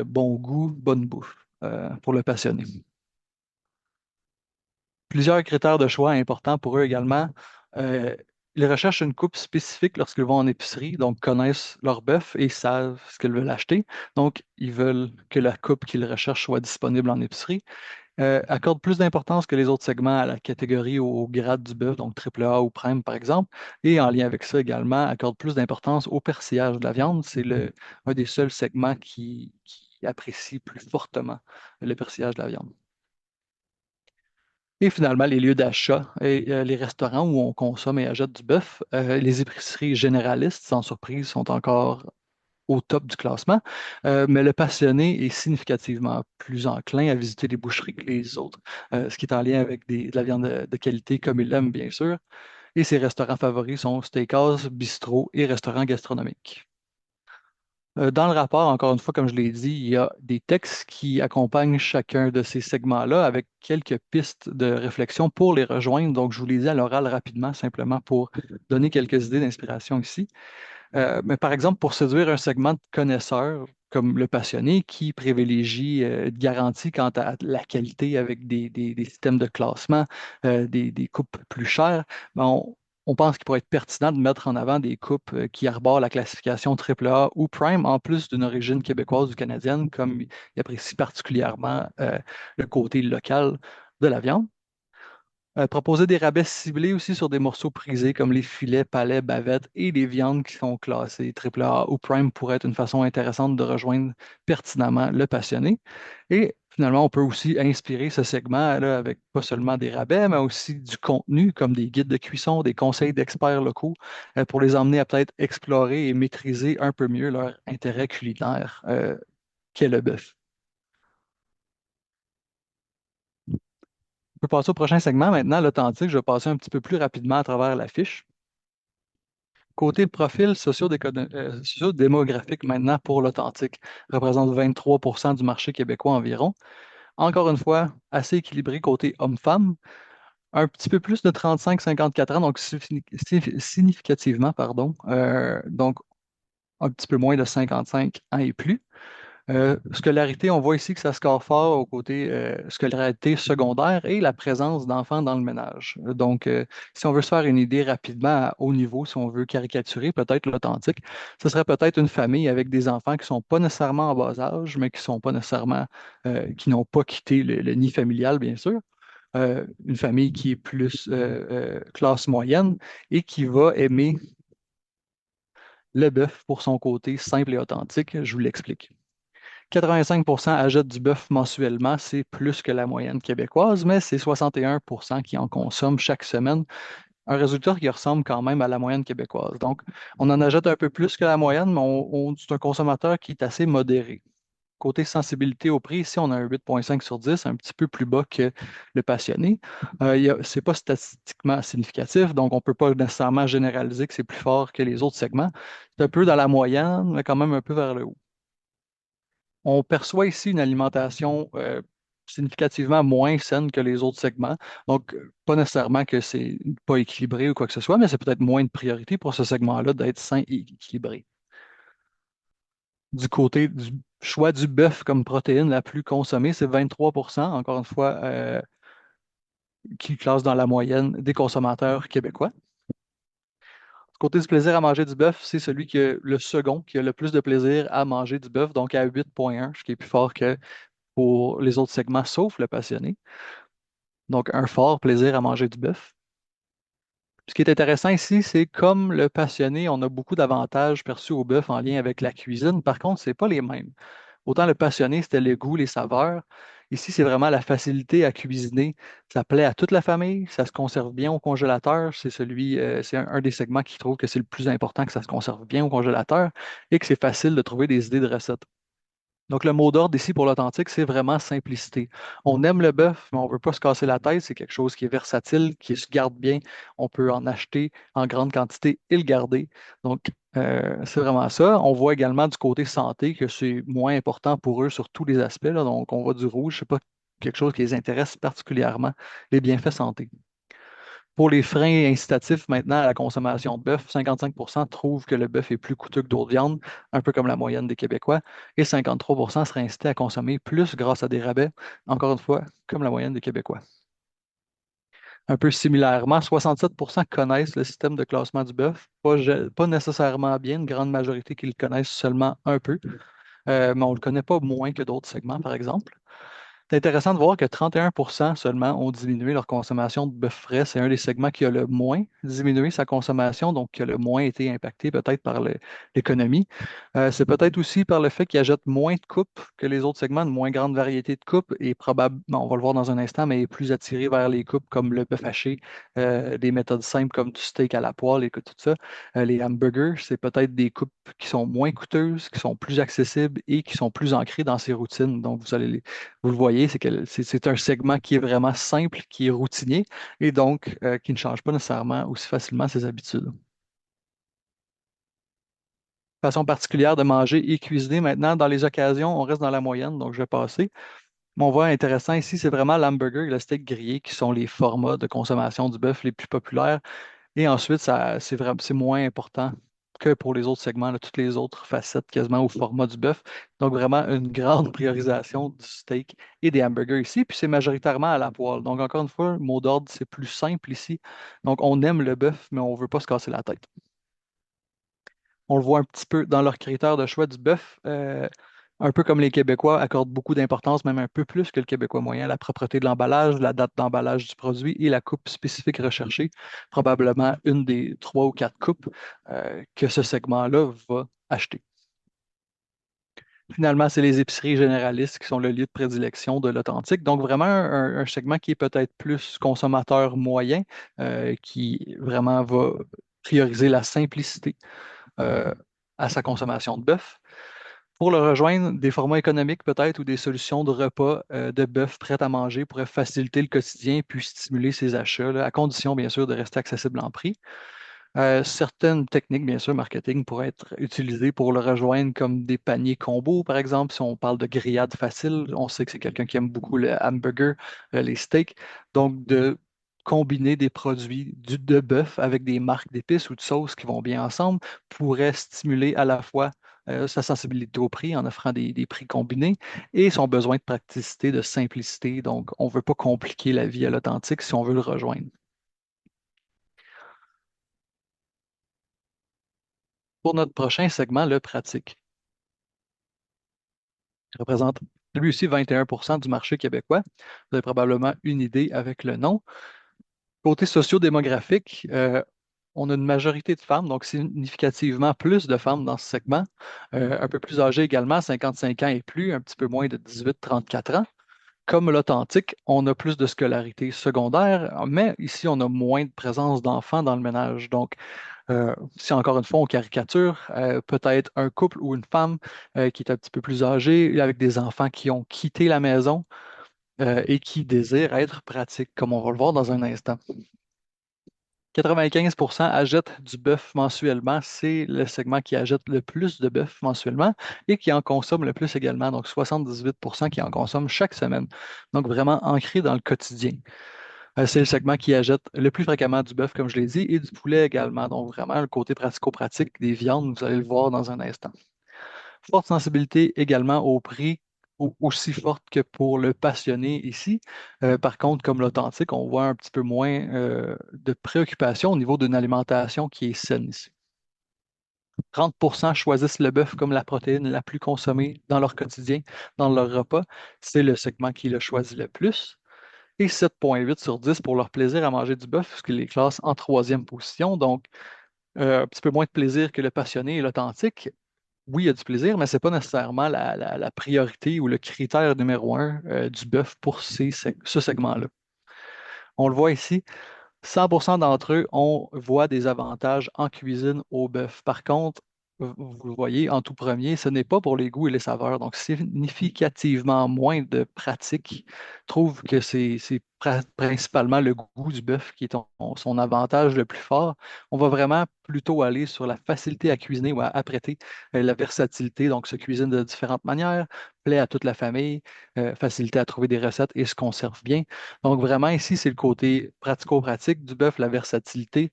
bon goût, bonne bouffe pour le passionné. Plusieurs critères de choix importants pour eux également. Euh, ils recherchent une coupe spécifique lorsqu'ils vont en épicerie, donc connaissent leur bœuf et savent ce qu'ils veulent acheter. Donc, ils veulent que la coupe qu'ils recherchent soit disponible en épicerie. Accorde plus d'importance que les autres segments à la catégorie ou au grade du bœuf, donc triple A ou prime par exemple. Et en lien avec ça également, accorde plus d'importance au persillage de la viande. C'est un des seuls segments qui apprécie plus fortement le persillage de la viande. Et finalement, les lieux d'achat et les restaurants où on consomme et achète du bœuf, les épiceries généralistes, sans surprise, sont encore au top du classement, mais le passionné est significativement plus enclin à visiter les boucheries que les autres, ce qui est en lien avec de la viande de qualité comme il l'aime, bien sûr. Et ses restaurants favoris sont steakhouse, bistrot et restaurants gastronomiques. Dans le rapport, encore une fois, comme je l'ai dit, il y a des textes qui accompagnent chacun de ces segments-là avec quelques pistes de réflexion pour les rejoindre. Donc, je vous les dis à l'oral rapidement, simplement pour donner quelques idées d'inspiration ici. Mais par exemple, pour séduire un segment de connaisseurs comme le passionné qui privilégie une garantie quant à la qualité avec des systèmes de classement, des coupes plus chères, ben, on pense qu'il pourrait être pertinent de mettre en avant des coupes qui arborent la classification AAA ou Prime, en plus d'une origine québécoise ou canadienne, comme il apprécie particulièrement le côté local de la viande. Proposer des rabais ciblés aussi sur des morceaux prisés comme les filets, palais, bavettes et les viandes qui sont classées AAA ou Prime pourrait être une façon intéressante de rejoindre pertinemment le passionné. Et finalement, on peut aussi inspirer ce segment là, avec pas seulement des rabais, mais aussi du contenu comme des guides de cuisson, des conseils d'experts locaux pour les emmener à peut-être explorer et maîtriser un peu mieux leur intérêt culinaire qu'est le bœuf. On peut passer au prochain segment maintenant, l'authentique. Je vais passer un petit peu plus rapidement à travers la fiche. Côté profil sociodémographique maintenant pour l'authentique, représente 23 du marché québécois environ. Encore une fois, assez équilibré côté homme-femme, un petit peu plus de 35-54 ans, donc significativement, pardon. Donc, un petit peu moins de 55 ans et plus. Scolarité, on voit ici que ça score fort au côté scolarité secondaire et la présence d'enfants dans le ménage. Donc, si on veut se faire une idée rapidement à haut niveau, si on veut caricaturer peut-être l'authentique, ce serait peut-être une famille avec des enfants qui ne sont pas nécessairement en bas âge, mais qui sont pas nécessairement, qui n'ont pas quitté le nid familial, bien sûr. Une famille qui est plus classe moyenne et qui va aimer le bœuf pour son côté simple et authentique. Je vous l'explique. 85 achètent du bœuf mensuellement, c'est plus que la moyenne québécoise, mais c'est 61 qui en consomment chaque semaine, un résultat qui ressemble quand même à la moyenne québécoise. Donc, on en achète un peu plus que la moyenne, mais c'est un consommateur qui est assez modéré. Côté sensibilité au prix, ici, on a un 8,5 sur 10, un petit peu plus bas que le passionné. Ce n'est pas statistiquement significatif, donc on ne peut pas nécessairement généraliser que c'est plus fort que les autres segments. C'est un peu dans la moyenne, mais quand même un peu vers le haut. On perçoit ici une alimentation significativement moins saine que les autres segments. Donc, pas nécessairement que c'est pas équilibré ou quoi que ce soit, mais c'est peut-être moins de priorité pour ce segment-là d'être sain et équilibré. Du côté du choix du bœuf comme protéine la plus consommée, c'est 23 encore une fois, qui classe dans la moyenne des consommateurs québécois. Du côté du plaisir à manger du bœuf, c'est celui qui a le second, qui a le plus de plaisir à manger du bœuf, donc à 8,1, ce qui est plus fort que pour les autres segments, sauf le passionné. Donc, un fort plaisir à manger du bœuf. Ce qui est intéressant ici, c'est comme le passionné, on a beaucoup d'avantages perçus au bœuf en lien avec la cuisine. Par contre, ce n'est pas les mêmes. Autant le passionné, c'était le goût, les saveurs. Ici, c'est vraiment la facilité à cuisiner. Ça plaît à toute la famille, ça se conserve bien au congélateur. C'est un des segments qui trouve que c'est le plus important que ça se conserve bien au congélateur et que c'est facile de trouver des idées de recettes. Donc, le mot d'ordre ici pour l'authentique, c'est vraiment simplicité. On aime le bœuf, mais on ne veut pas se casser la tête. C'est quelque chose qui est versatile, qui se garde bien. On peut en acheter en grande quantité et le garder. Donc, c'est vraiment ça. On voit également du côté santé que c'est moins important pour eux sur tous les aspects, là. Donc, on voit du rouge. Ce n'est pas quelque chose qui les intéresse particulièrement, les bienfaits santé. Pour les freins incitatifs maintenant à la consommation de bœuf, 55 trouvent que le bœuf est plus coûteux que d'autres viandes, un peu comme la moyenne des Québécois, et 53 seraient incités à consommer plus grâce à des rabais, encore une fois, comme la moyenne des Québécois. Un peu similairement, 67 connaissent le système de classement du bœuf, pas nécessairement bien, une grande majorité qui le connaissent seulement un peu, mais on ne le connaît pas moins que d'autres segments, par exemple. C'est intéressant de voir que 31 seulement ont diminué leur consommation de bœuf frais. C'est un des segments qui a le moins diminué sa consommation, donc qui a le moins été impacté peut-être par l'économie. C'est peut-être aussi par le fait qu'ils achètent moins de coupes que les autres segments, une moins grande variété de coupes et probablement, on va le voir dans un instant, mais est plus attiré vers les coupes comme le bœuf haché, des méthodes simples comme du steak à la poêle et que tout ça. Les hamburgers, c'est peut-être des coupes qui sont moins coûteuses, qui sont plus accessibles et qui sont plus ancrées dans ses routines. Donc, vous le voyez, c'est un segment qui est vraiment simple, qui est routinier et donc qui ne change pas nécessairement aussi facilement ses habitudes. Façon particulière de manger et cuisiner. Maintenant, dans les occasions, on reste dans la moyenne, donc je vais passer. On voit intéressant ici, c'est vraiment l'hamburger et le steak grillé qui sont les formats de consommation du bœuf les plus populaires. Et ensuite, c'est moins important que pour les autres segments, là, toutes les autres facettes quasiment au format du bœuf. Donc, vraiment une grande priorisation du steak et des hamburgers ici. Puis, c'est majoritairement à la poêle. Donc, encore une fois, le mot d'ordre, c'est plus simple ici. Donc, on aime le bœuf, mais on ne veut pas se casser la tête. On le voit un petit peu dans leurs critères de choix du bœuf. Un peu comme les Québécois accordent beaucoup d'importance, même un peu plus que le Québécois moyen, à la propreté de l'emballage, la date d'emballage du produit et la coupe spécifique recherchée. Probablement une des trois ou quatre coupes que ce segment-là va acheter. Finalement, c'est les épiceries généralistes qui sont le lieu de prédilection de l'authentique. Donc, vraiment un segment qui est peut-être plus consommateur moyen, qui vraiment va prioriser la simplicité euh, à sa consommation de bœuf. Pour le rejoindre, des formats économiques peut-être ou des solutions de repas de bœuf prêts à manger pourraient faciliter le quotidien puis stimuler ses achats, là, à condition bien sûr de rester accessible en prix. Certaines techniques, bien sûr, marketing pourraient être utilisées pour le rejoindre comme des paniers combos, par exemple. Si on parle de grillade facile, on sait que c'est quelqu'un qui aime beaucoup le hamburger, les steaks. Donc, de combiner des produits de bœuf avec des marques d'épices ou de sauces qui vont bien ensemble pourrait stimuler à la fois sa sensibilité au prix en offrant des prix combinés et son besoin de praticité, de simplicité. Donc, on ne veut pas compliquer la vie à l'authentique si on veut le rejoindre. Pour notre prochain segment, le pratique, qui représente lui aussi 21% du marché québécois. Vous avez probablement une idée avec le nom. Côté socio-démographique, on a une majorité de femmes, donc significativement plus de femmes dans ce segment. Un peu plus âgées également, 55 ans et plus, un petit peu moins de 18-34 ans. Comme l'authentique, on a plus de scolarité secondaire, mais ici, on a moins de présence d'enfants dans le ménage. Donc, si encore une fois on caricature, peut-être un couple ou une femme qui est un petit peu plus âgée, avec des enfants qui ont quitté la maison et qui désirent être pratiques, comme on va le voir dans un instant. 95% achètent du bœuf mensuellement. C'est le segment qui achète le plus de bœuf mensuellement et qui en consomme le plus également. Donc 78% qui en consomment chaque semaine. Donc vraiment ancré dans le quotidien. C'est le segment qui achète le plus fréquemment du bœuf, comme je l'ai dit, et du poulet également. Donc vraiment le côté pratico-pratique des viandes, vous allez le voir dans un instant. Forte sensibilité également au prix, aussi forte que pour le passionné ici. Par contre, comme l'authentique, on voit un petit peu moins de préoccupation au niveau d'une alimentation qui est saine ici. 30% choisissent le bœuf comme la protéine la plus consommée dans leur quotidien, dans leur repas. C'est le segment qui le choisit le plus. Et 7,8 sur 10 pour leur plaisir à manger du bœuf, ce qui les classe en troisième position. Donc, un petit peu moins de plaisir que le passionné et l'authentique. Oui, il y a du plaisir, mais ce n'est pas nécessairement la priorité ou le critère numéro un du bœuf pour ce segment-là. On le voit ici, 100% d'entre eux voient des avantages en cuisine au bœuf. Par contre, vous le voyez en tout premier, ce n'est pas pour les goûts et les saveurs. Donc, significativement moins de pratiques trouvent que c'est principalement le goût du bœuf qui est son avantage le plus fort. On va vraiment plutôt aller sur la facilité à cuisiner ou à apprêter, la versatilité. Donc, se cuisine de différentes manières, plaît à toute la famille, facilité à trouver des recettes et se conserve bien. Donc, vraiment, ici, c'est le côté pratico-pratique du bœuf, la versatilité.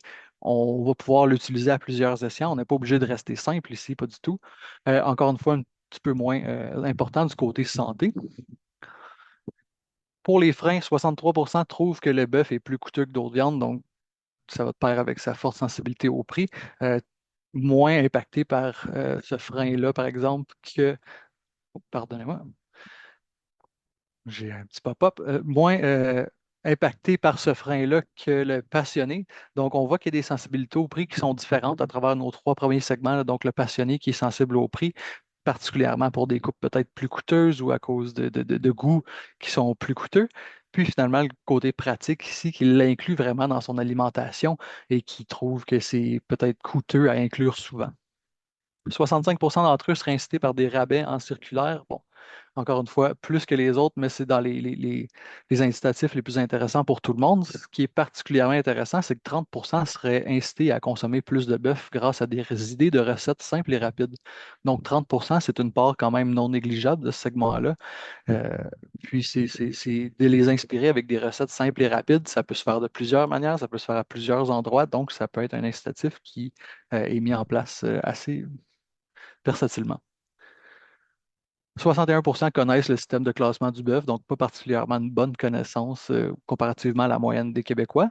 On va pouvoir l'utiliser à plusieurs escients. On n'est pas obligé de rester simple ici, pas du tout. Encore une fois, un petit peu moins important du côté santé. Pour les freins, 63% trouvent que le bœuf est plus coûteux que d'autres viandes, donc ça va de pair avec sa forte sensibilité au prix. Euh, Moins impacté par ce frein-là, par exemple, que, oh, pardonnez-moi, j'ai un petit pop-up, moins impacté par ce frein-là que le passionné. Donc, on voit qu'il y a des sensibilités au prix qui sont différentes à travers nos trois premiers segments, là. Donc, le passionné qui est sensible au prix, particulièrement pour des coupes peut-être plus coûteuses ou à cause de goûts qui sont plus coûteux. Puis finalement, le côté pratique ici, qui l'inclut vraiment dans son alimentation et qui trouve que c'est peut-être coûteux à inclure souvent. 65% d'entre eux seraient incités par des rabais en circulaire. Bon, encore une fois, plus que les autres, mais c'est dans les incitatifs les plus intéressants pour tout le monde. Ce qui est particulièrement intéressant, c'est que 30% seraient incités à consommer plus de bœuf grâce à des idées de recettes simples et rapides. Donc 30%, c'est une part quand même non négligeable de ce segment-là. Euh, Puis c'est de les inspirer avec des recettes simples et rapides. Ça peut se faire de plusieurs manières, ça peut se faire à plusieurs endroits, donc ça peut être un incitatif qui est mis en place assez versatilement. 61% connaissent le système de classement du bœuf, donc pas particulièrement une bonne connaissance comparativement à la moyenne des Québécois.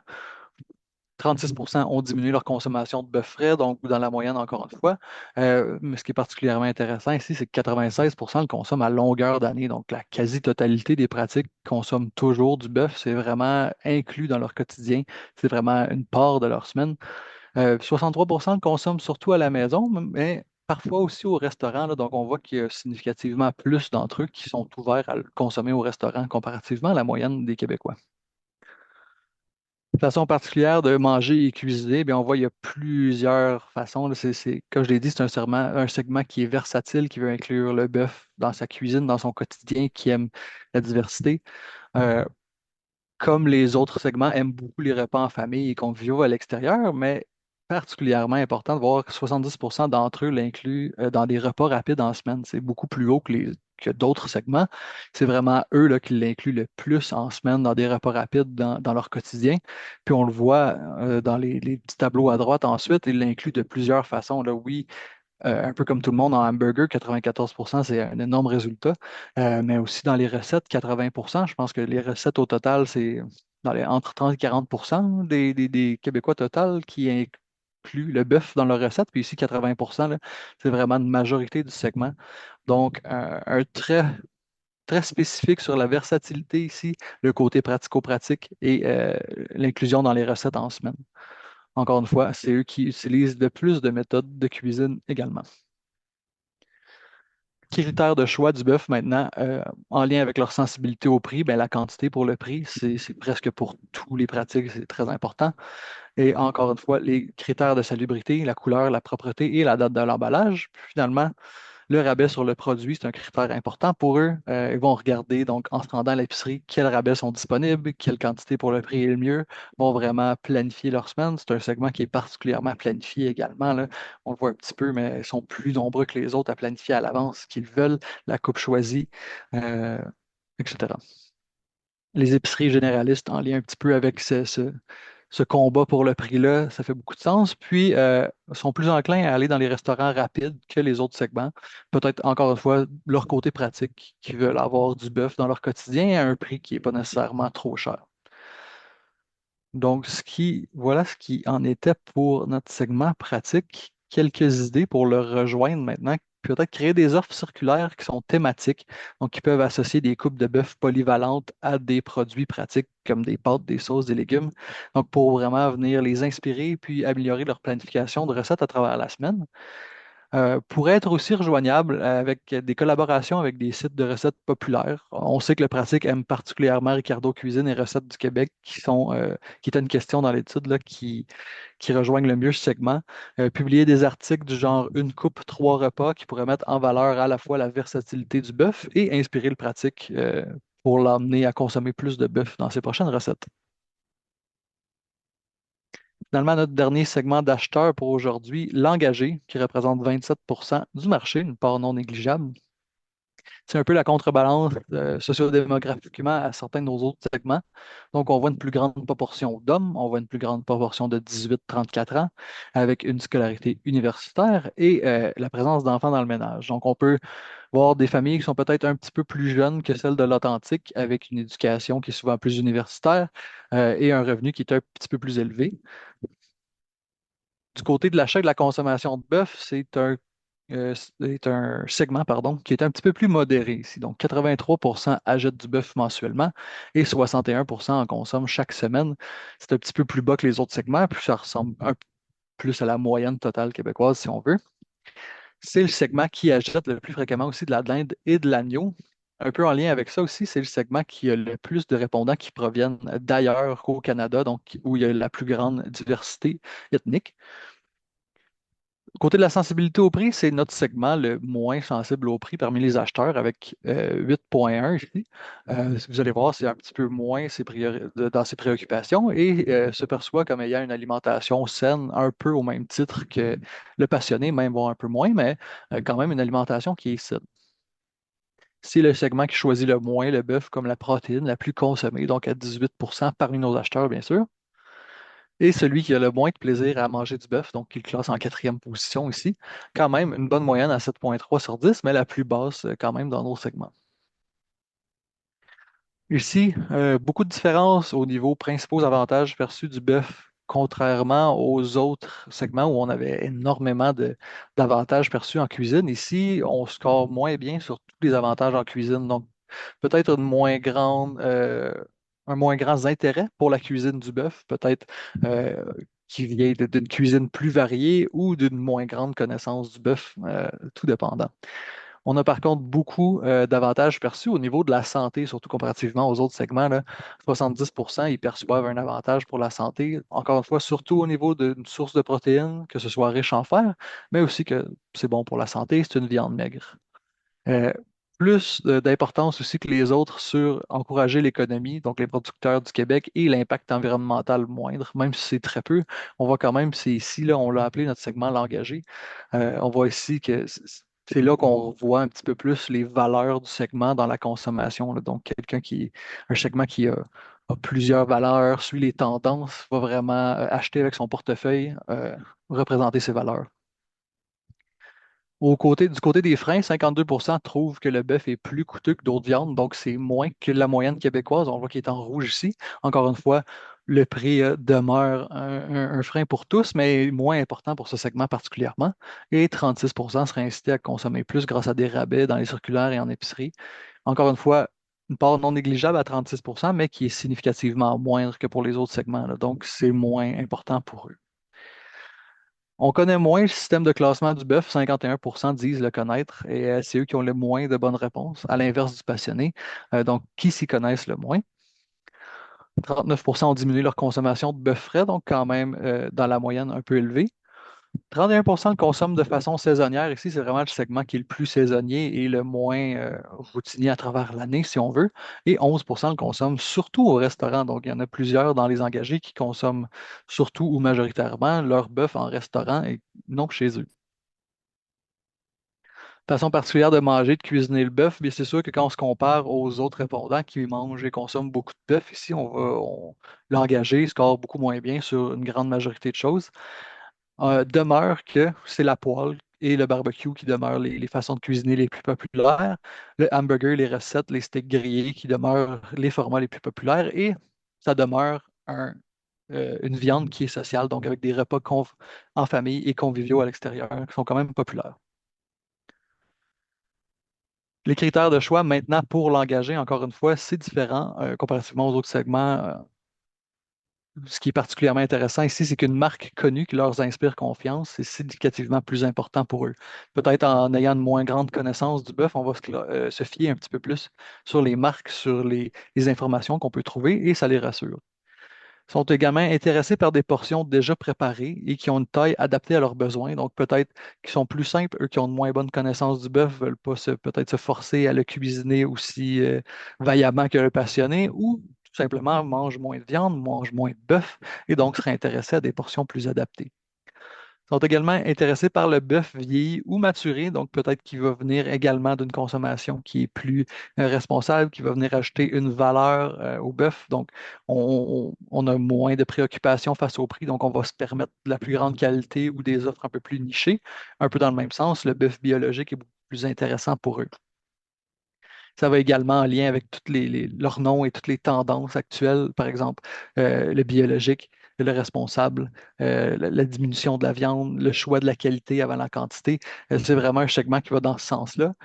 36% ont diminué leur consommation de bœuf frais, donc dans la moyenne encore une fois. Mais ce qui est particulièrement intéressant ici, c'est que 96% le consomment à longueur d'année. Donc la quasi-totalité des pratiques consomment toujours du bœuf. C'est vraiment inclus dans leur quotidien. C'est vraiment une part de leur semaine. 63% le consomment surtout à la maison, mais parfois aussi au restaurant, là. Donc, on voit qu'il y a significativement plus d'entre eux qui sont ouverts à le consommer au restaurant comparativement à la moyenne des Québécois. Façon particulière de manger et cuisiner, bien, on voit il y a plusieurs façons, là. Comme je l'ai dit, c'est un segment qui est versatile, qui veut inclure le bœuf dans sa cuisine, dans son quotidien, qui aime la diversité. Euh, Comme les autres segments, aiment beaucoup les repas en famille et conviviaux à l'extérieur, mais particulièrement important de voir que 70% d'entre eux l'incluent dans des repas rapides en semaine. C'est beaucoup plus haut que d'autres segments. C'est vraiment eux là, qui l'incluent le plus en semaine dans des repas rapides dans leur quotidien. Puis on le voit dans les petits tableaux à droite ensuite, ils l'incluent de plusieurs façons. Là, oui, un peu comme tout le monde en hamburger, 94%, c'est un énorme résultat. Mais aussi dans les recettes, 80%. Je pense que les recettes au total, c'est entre 30 et 40% des Québécois total qui incluent le bœuf dans leurs recettes. Puis ici, 80%, là, c'est vraiment une majorité du segment. Donc, un très, très spécifique sur la versatilité ici, le côté pratico-pratique et l'inclusion dans les recettes en semaine. Encore une fois, c'est eux qui utilisent le plus de méthodes de cuisine également. Critères de choix du bœuf maintenant, en lien avec leur sensibilité au prix, ben, la quantité pour le prix, c'est presque pour tous les pratiques, c'est très important. Et encore une fois, les critères de salubrité, la couleur, la propreté et la date de l'emballage. Puis finalement, le rabais sur le produit, c'est un critère important pour eux. Ils vont regarder, donc, en se rendant à l'épicerie, quels rabais sont disponibles, quelle quantité pour le prix est le mieux. Ils vont vraiment planifier leur semaine. C'est un segment qui est particulièrement planifié également, là. On le voit un petit peu, mais ils sont plus nombreux que les autres à planifier à l'avance ce qu'ils veulent, la coupe choisie, euh, etc. Les épiceries généralistes, en lien un petit peu avec ce combat pour le prix-là, ça fait beaucoup de sens. Puis, sont plus enclins à aller dans les restaurants rapides que les autres segments. Peut-être, encore une fois, leur côté pratique, qui veulent avoir du bœuf dans leur quotidien à un prix qui n'est pas nécessairement trop cher. Donc, voilà ce qui en était pour notre segment pratique. Quelques idées pour le rejoindre maintenant. Peut-être créer des offres circulaires qui sont thématiques, donc qui peuvent associer des coupes de bœuf polyvalentes à des produits pratiques comme des pâtes, des sauces, des légumes. Donc, pour vraiment venir les inspirer puis améliorer leur planification de recettes à travers la semaine. Pourrait être aussi rejoignable avec des collaborations avec des sites de recettes populaires. On sait que le pratique aime particulièrement Ricardo Cuisine et Recettes du Québec, qui était une question dans l'étude là, qui rejoignent le mieux ce segment. Publier des articles du genre une coupe, trois repas qui pourraient mettre en valeur à la fois la versatilité du bœuf et inspirer le pratique pour l'amener à consommer plus de bœuf dans ses prochaines recettes. Finalement, notre dernier segment d'acheteurs pour aujourd'hui, l'engagé, qui représente 27% du marché, une part non négligeable. C'est un peu la contrebalance sociodémographiquement à certains de nos autres segments. Donc, on voit une plus grande proportion d'hommes, on voit une plus grande proportion de 18-34 ans, avec une scolarité universitaire et la présence d'enfants dans le ménage. Donc, on peut voir des familles qui sont peut-être un petit peu plus jeunes que celles de l'Authentique, avec une éducation qui est souvent plus universitaire et un revenu qui est un petit peu plus élevé. Du côté de l'achat et de la consommation de bœuf, c'est un segment pardon, qui est un petit peu plus modéré ici. Donc, 83% achètent du bœuf mensuellement et 61% en consomment chaque semaine. C'est un petit peu plus bas que les autres segments, puis ça ressemble un peu plus à la moyenne totale québécoise, si on veut. C'est le segment qui achète le plus fréquemment aussi de la dinde et de l'agneau. Un peu en lien avec ça aussi, c'est le segment qui a le plus de répondants qui proviennent d'ailleurs qu'au Canada, donc où il y a la plus grande diversité ethnique. Côté de la sensibilité au prix, c'est notre segment le moins sensible au prix parmi les acheteurs avec 8,1 ici. Vous allez voir, c'est un petit peu moins dans ses préoccupations et se perçoit comme ayant une alimentation saine un peu au même titre que le passionné, même bon, un peu moins, mais quand même une alimentation qui est saine. C'est le segment qui choisit le moins le bœuf comme la protéine la plus consommée, donc à 18% parmi nos acheteurs, bien sûr. Et celui qui a le moins de plaisir à manger du bœuf, donc qui le classe en quatrième position ici. Quand même, une bonne moyenne à 7,3 sur 10, mais la plus basse quand même dans nos segments. Ici, beaucoup de différences au niveau principaux avantages perçus du bœuf, contrairement aux autres segments où on avait énormément d'avantages perçus en cuisine. Ici, on score moins bien sur tous les avantages en cuisine. Donc, peut-être un moins grand intérêt pour la cuisine du bœuf, peut-être euh, qui vient d'une cuisine plus variée ou d'une moins grande connaissance du bœuf, tout dépendant. On a par contre beaucoup d'avantages perçus au niveau de la santé, surtout comparativement aux autres segments, là. 70%, ils perçoivent un avantage pour la santé. Encore une fois, surtout au niveau d'une source de protéines, que ce soit riche en fer, mais aussi que c'est bon pour la santé, c'est une viande maigre. Euh, Plus d'importance aussi que les autres sur encourager l'économie, donc les producteurs du Québec et l'impact environnemental moindre, même si c'est très peu. On voit quand même, c'est ici, là, on l'a appelé notre segment l'engagé. On voit ici que c'est là qu'on voit un petit peu plus les valeurs du segment dans la consommation, là. Donc, un segment qui a plusieurs valeurs, suit les tendances, va vraiment acheter avec son portefeuille, représenter ses valeurs. Du côté des freins, 52% trouvent que le bœuf est plus coûteux que d'autres viandes, donc c'est moins que la moyenne québécoise. On voit qu'il est en rouge ici. Encore une fois, le prix demeure un frein pour tous, mais moins important pour ce segment particulièrement. Et 36% seraient incités à consommer plus grâce à des rabais dans les circulaires et en épicerie. Encore une fois, une part non négligeable à 36%, mais qui est significativement moindre que pour les autres segments, là. Donc, c'est moins important pour eux. On connaît moins le système de classement du bœuf, 51% disent le connaître, et c'est eux qui ont le moins de bonnes réponses, à l'inverse du passionné. Donc, qui s'y connaissent le moins? 39% ont diminué leur consommation de bœuf frais, donc quand même dans la moyenne un peu élevée. 31% le consomment de façon saisonnière. Ici, c'est vraiment le segment qui est le plus saisonnier et le moins routinier à travers l'année, si on veut. Et 11% le consomment surtout au restaurant. Donc, il y en a plusieurs dans les engagés qui consomment surtout ou majoritairement leur bœuf en restaurant et non chez eux. Façon particulière de manger, de cuisiner le bœuf, bien c'est sûr que quand on se compare aux autres répondants qui mangent et consomment beaucoup de bœuf, ici, l'engagé score beaucoup moins bien sur une grande majorité de choses. Demeure que c'est la poêle et le barbecue qui demeurent les façons de cuisiner les plus populaires. Le hamburger, les recettes, les steaks grillés qui demeurent les formats les plus populaires. Et ça demeure une viande qui est sociale, donc avec des repas en famille et conviviaux à l'extérieur, qui sont quand même populaires. Les critères de choix maintenant pour l'engager, encore une fois, c'est différent comparativement aux autres segments. Ce qui est particulièrement intéressant ici, c'est qu'une marque connue qui leur inspire confiance, c'est significativement plus important pour eux. Peut-être en ayant une moins grande connaissance du bœuf, on va se fier un petit peu plus sur les marques, sur les informations qu'on peut trouver et ça les rassure. Sont également intéressés par des portions déjà préparées et qui ont une taille adaptée à leurs besoins. Donc, peut-être qui sont plus simples, eux qui ont une moins bonne connaissance du bœuf, veulent pas peut-être se forcer à le cuisiner aussi vaillamment que le passionné, ou tout simplement mangent moins de viande, mangent moins de bœuf, et donc seraient intéressés à des portions plus adaptées. Sont également intéressés par le bœuf vieilli ou maturé, donc peut-être qu'il va venir également d'une consommation qui est plus responsable, qui va venir ajouter une valeur au bœuf. Donc, on a moins de préoccupations face au prix, donc on va se permettre de la plus grande qualité ou des offres un peu plus nichées. Un peu dans le même sens, le bœuf biologique est beaucoup plus intéressant pour eux. Ça va également en lien avec leurs noms et toutes les tendances actuelles, par exemple, le biologique, le responsable, la diminution de la viande, le choix de la qualité avant la quantité. C'est vraiment un segment qui va dans ce sens-là.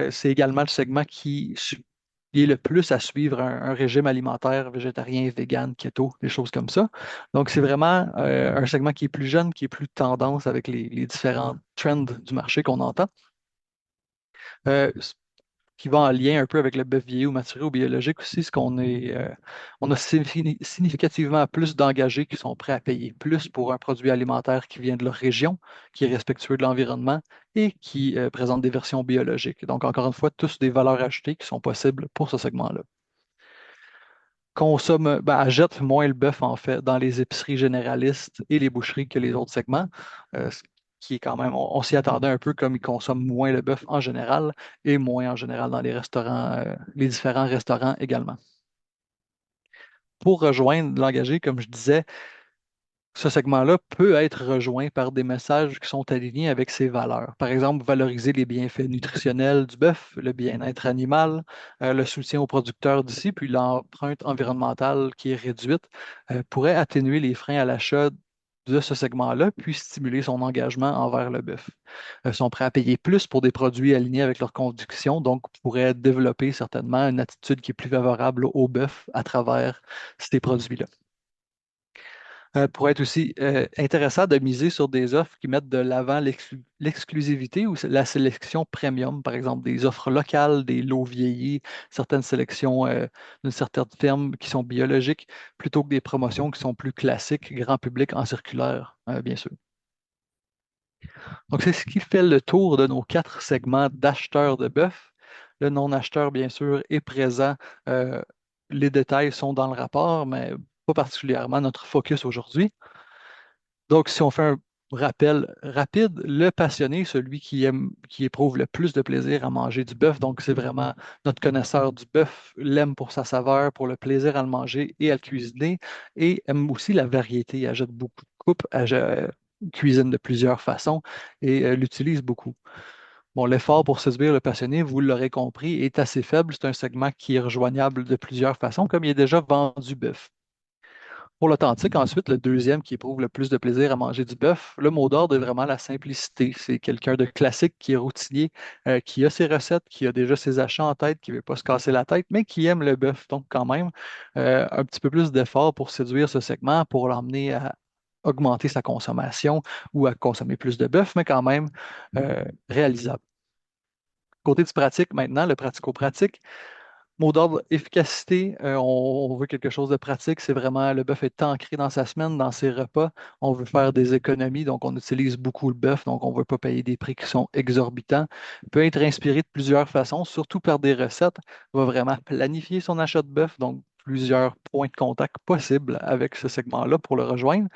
C'est également le segment qui est le plus à suivre un régime alimentaire végétarien, vegan, keto, des choses comme ça. Donc, c'est vraiment un segment qui est plus jeune, qui est plus tendance avec les différents trends du marché qu'on entend. Euh, qui va en lien un peu avec le bœuf vieilli ou maturé ou biologique aussi, c'est on a significativement plus d'engagés qui sont prêts à payer plus pour un produit alimentaire qui vient de leur région, qui est respectueux de l'environnement et qui présente des versions biologiques. Donc, encore une fois, tous des valeurs ajoutées qui sont possibles pour ce segment-là. Achète moins le bœuf, en fait, dans les épiceries généralistes et les boucheries que les autres segments, ce qui est quand même, on s'y attendait un peu comme ils consomment moins le bœuf en général et moins en général dans les restaurants, les différents restaurants également. Pour rejoindre l'engagé, comme je disais, ce segment-là peut être rejoint par des messages qui sont alignés avec ses valeurs. Par exemple, valoriser les bienfaits nutritionnels du bœuf, le bien-être animal, le soutien aux producteurs d'ici, puis l'empreinte environnementale qui est réduite, pourrait atténuer les freins à l'achat de ce segment-là, puis stimuler son engagement envers le bœuf. Ils sont prêts à payer plus pour des produits alignés avec leurs convictions, donc pourraient développer certainement une attitude qui est plus favorable au bœuf à travers ces produits-là. Pour être aussi intéressant de miser sur des offres qui mettent de l'avant l'exclusivité ou la sélection premium, par exemple des offres locales, des lots vieillis, certaines sélections d'une certaine firme qui sont biologiques, plutôt que des promotions qui sont plus classiques, grand public en circulaire, bien sûr. Donc, c'est ce qui fait le tour de nos quatre segments d'acheteurs de bœuf. Le non-acheteur, bien sûr, est présent. Euh, les détails sont dans le rapport, mais pas particulièrement notre focus aujourd'hui. Donc, si on fait un rappel rapide, le passionné, celui qui aime, qui éprouve le plus de plaisir à manger du bœuf, donc c'est vraiment notre connaisseur du bœuf, l'aime pour sa saveur, pour le plaisir à le manger et à le cuisiner, et aime aussi la variété. Il ajoute beaucoup de coupes, cuisine de plusieurs façons et l'utilise beaucoup. Bon, l'effort pour séduire le passionné, vous l'aurez compris, est assez faible. C'est un segment qui est rejoignable de plusieurs façons, comme il est déjà vendu bœuf. Pour l'authentique, ensuite, le deuxième qui éprouve le plus de plaisir à manger du bœuf, le mot d'ordre est vraiment la simplicité. C'est quelqu'un de classique qui est routinier, qui a ses recettes, qui a déjà ses achats en tête, qui ne veut pas se casser la tête, mais qui aime le bœuf. Donc, quand même, un petit peu plus d'effort pour séduire ce segment, pour l'emmener à augmenter sa consommation ou à consommer plus de bœuf, mais quand même réalisable. Côté du pratique maintenant, le pratico-pratique. Mot d'ordre, efficacité, on veut quelque chose de pratique, c'est vraiment le bœuf est ancré dans sa semaine, dans ses repas. On veut faire des économies, donc on utilise beaucoup le bœuf, donc on ne veut pas payer des prix qui sont exorbitants. Il peut être inspiré de plusieurs façons, surtout par des recettes. On va vraiment planifier son achat de bœuf, donc plusieurs points de contact possibles avec ce segment-là pour le rejoindre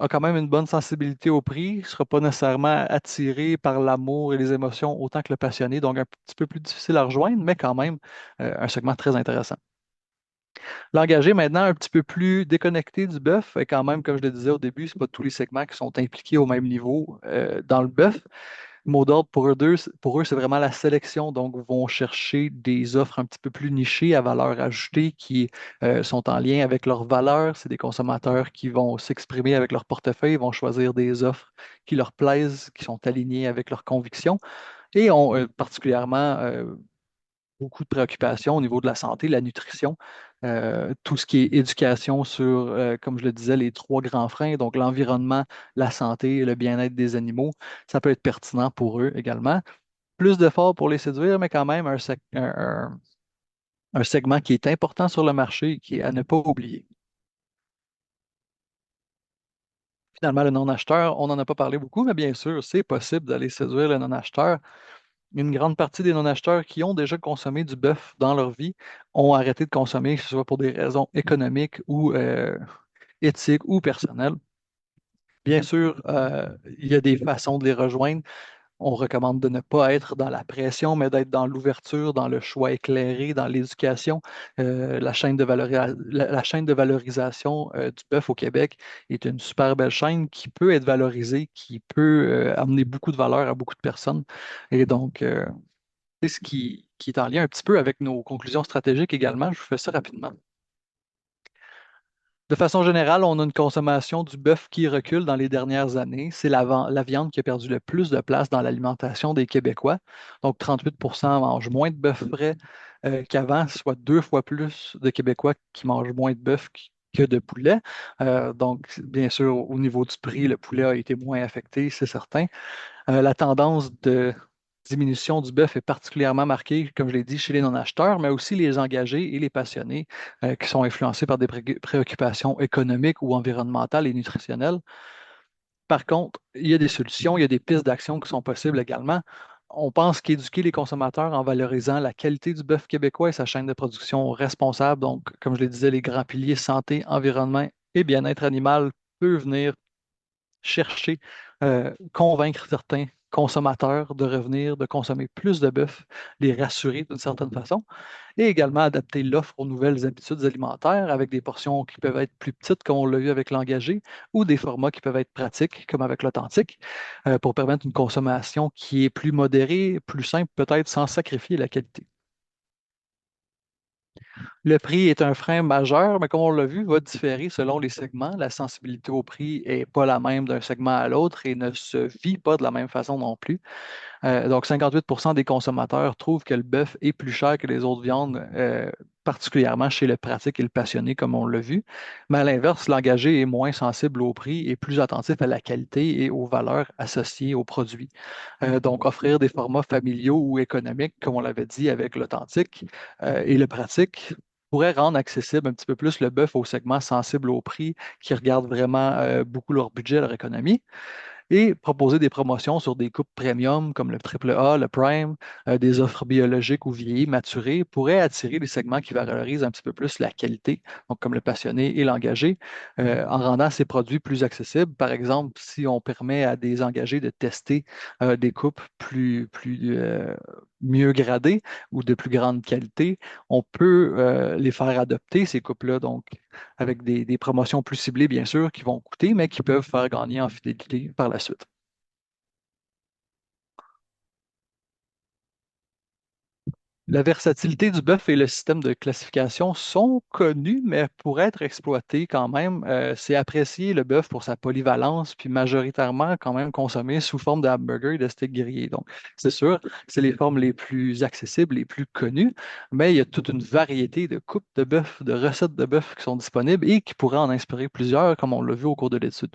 a quand même une bonne sensibilité au prix, ne sera pas nécessairement attiré par l'amour et les émotions autant que le passionné, donc un petit peu plus difficile à rejoindre, mais quand même un segment très intéressant. L'engagé maintenant un petit peu plus déconnecté du bœuf, et quand même, comme je le disais au début, ce pas tous les segments qui sont impliqués au même niveau dans le bœuf. Mot d'ordre pour eux, c'est vraiment la sélection. Donc, vont chercher des offres un petit peu plus nichées à valeur ajoutée qui sont en lien avec leurs valeurs. C'est des consommateurs qui vont s'exprimer avec leur portefeuille, vont choisir des offres qui leur plaisent, qui sont alignées avec leurs convictions et ont particulièrement beaucoup de préoccupations au niveau de la santé, la nutrition, tout ce qui est éducation sur, comme je le disais, les trois grands freins, donc l'environnement, la santé et le bien-être des animaux. Ça peut être pertinent pour eux également. Plus d'efforts pour les séduire, mais quand même un segment qui est important sur le marché et qui est à ne pas oublier. Finalement, le non-acheteur, on n'en a pas parlé beaucoup, mais bien sûr, c'est possible d'aller séduire le non-acheteur. Une grande partie des non-acheteurs qui ont déjà consommé du bœuf dans leur vie ont arrêté de consommer, que ce soit pour des raisons économiques ou éthiques ou personnelles. Bien sûr, il y a des façons de les rejoindre. On recommande de ne pas être dans la pression, mais d'être dans l'ouverture, dans le choix éclairé, dans l'éducation. La chaîne de valorisation du bœuf au Québec est une super belle chaîne qui peut être valorisée, qui peut amener beaucoup de valeur à beaucoup de personnes. Et donc, c'est ce qui est en lien un petit peu avec nos conclusions stratégiques également. Je vous fais ça rapidement. De façon générale, on a une consommation du bœuf qui recule dans les dernières années. C'est la viande qui a perdu le plus de place dans l'alimentation des Québécois. Donc, 38% mangent moins de bœuf frais qu'avant, soit deux fois plus de Québécois qui mangent moins de bœuf que de poulet. Donc, bien sûr, au niveau du prix, le poulet a été moins affecté, c'est certain. La tendance de diminution du bœuf est particulièrement marquée, comme je l'ai dit, chez les non-acheteurs, mais aussi les engagés et les passionnés qui sont influencés par des préoccupations économiques ou environnementales et nutritionnelles. Par contre, il y a des solutions, il y a des pistes d'action qui sont possibles également. On pense qu'éduquer les consommateurs en valorisant la qualité du bœuf québécois et sa chaîne de production responsable, donc, comme je le disais, les grands piliers santé, environnement et bien-être animal, peut venir chercher, convaincre certains consommateurs de revenir, de consommer plus de bœuf, les rassurer d'une certaine façon, et également adapter l'offre aux nouvelles habitudes alimentaires avec des portions qui peuvent être plus petites, comme on l'a vu avec l'engagé, ou des formats qui peuvent être pratiques, comme avec l'authentique, pour permettre une consommation qui est plus modérée, plus simple, peut-être sans sacrifier la qualité. Le prix est un frein majeur, mais comme on l'a vu, va différer selon les segments. La sensibilité au prix n'est pas la même d'un segment à l'autre et ne se vit pas de la même façon non plus. Donc, 58% des consommateurs trouvent que le bœuf est plus cher que les autres viandes, particulièrement chez le pratique et le passionné, comme on l'a vu. Mais à l'inverse, l'engagé est moins sensible au prix et plus attentif à la qualité et aux valeurs associées aux produits. Donc, offrir des formats familiaux ou économiques, comme on l'avait dit avec l'authentique et le pratique, pourrait rendre accessible un petit peu plus le bœuf au segment sensible au prix, qui regarde vraiment beaucoup leur budget, leur économie et proposer des promotions sur des coupes premium comme le triple A, le Prime, des offres biologiques ou vieillies, maturées, pourrait attirer les segments qui valorisent un petit peu plus la qualité, donc comme le passionné et l'engagé, en rendant ces produits plus accessibles. Par exemple, si on permet à des engagés de tester des coupes mieux gradées ou de plus grande qualité, on peut les faire adopter, ces coupes-là. Donc, avec des promotions plus ciblées, bien sûr, qui vont coûter, mais qui peuvent faire gagner en fidélité par la suite. La versatilité du bœuf et le système de classification sont connus, mais pour être exploités quand même, c'est apprécié le bœuf pour sa polyvalence, puis majoritairement quand même consommé sous forme de hamburger et de steak grillé. Donc, c'est sûr, c'est les formes les plus accessibles, les plus connues, mais il y a toute une variété de coupes de bœuf, de recettes de bœuf qui sont disponibles et qui pourraient en inspirer plusieurs, comme on l'a vu au cours de l'étude.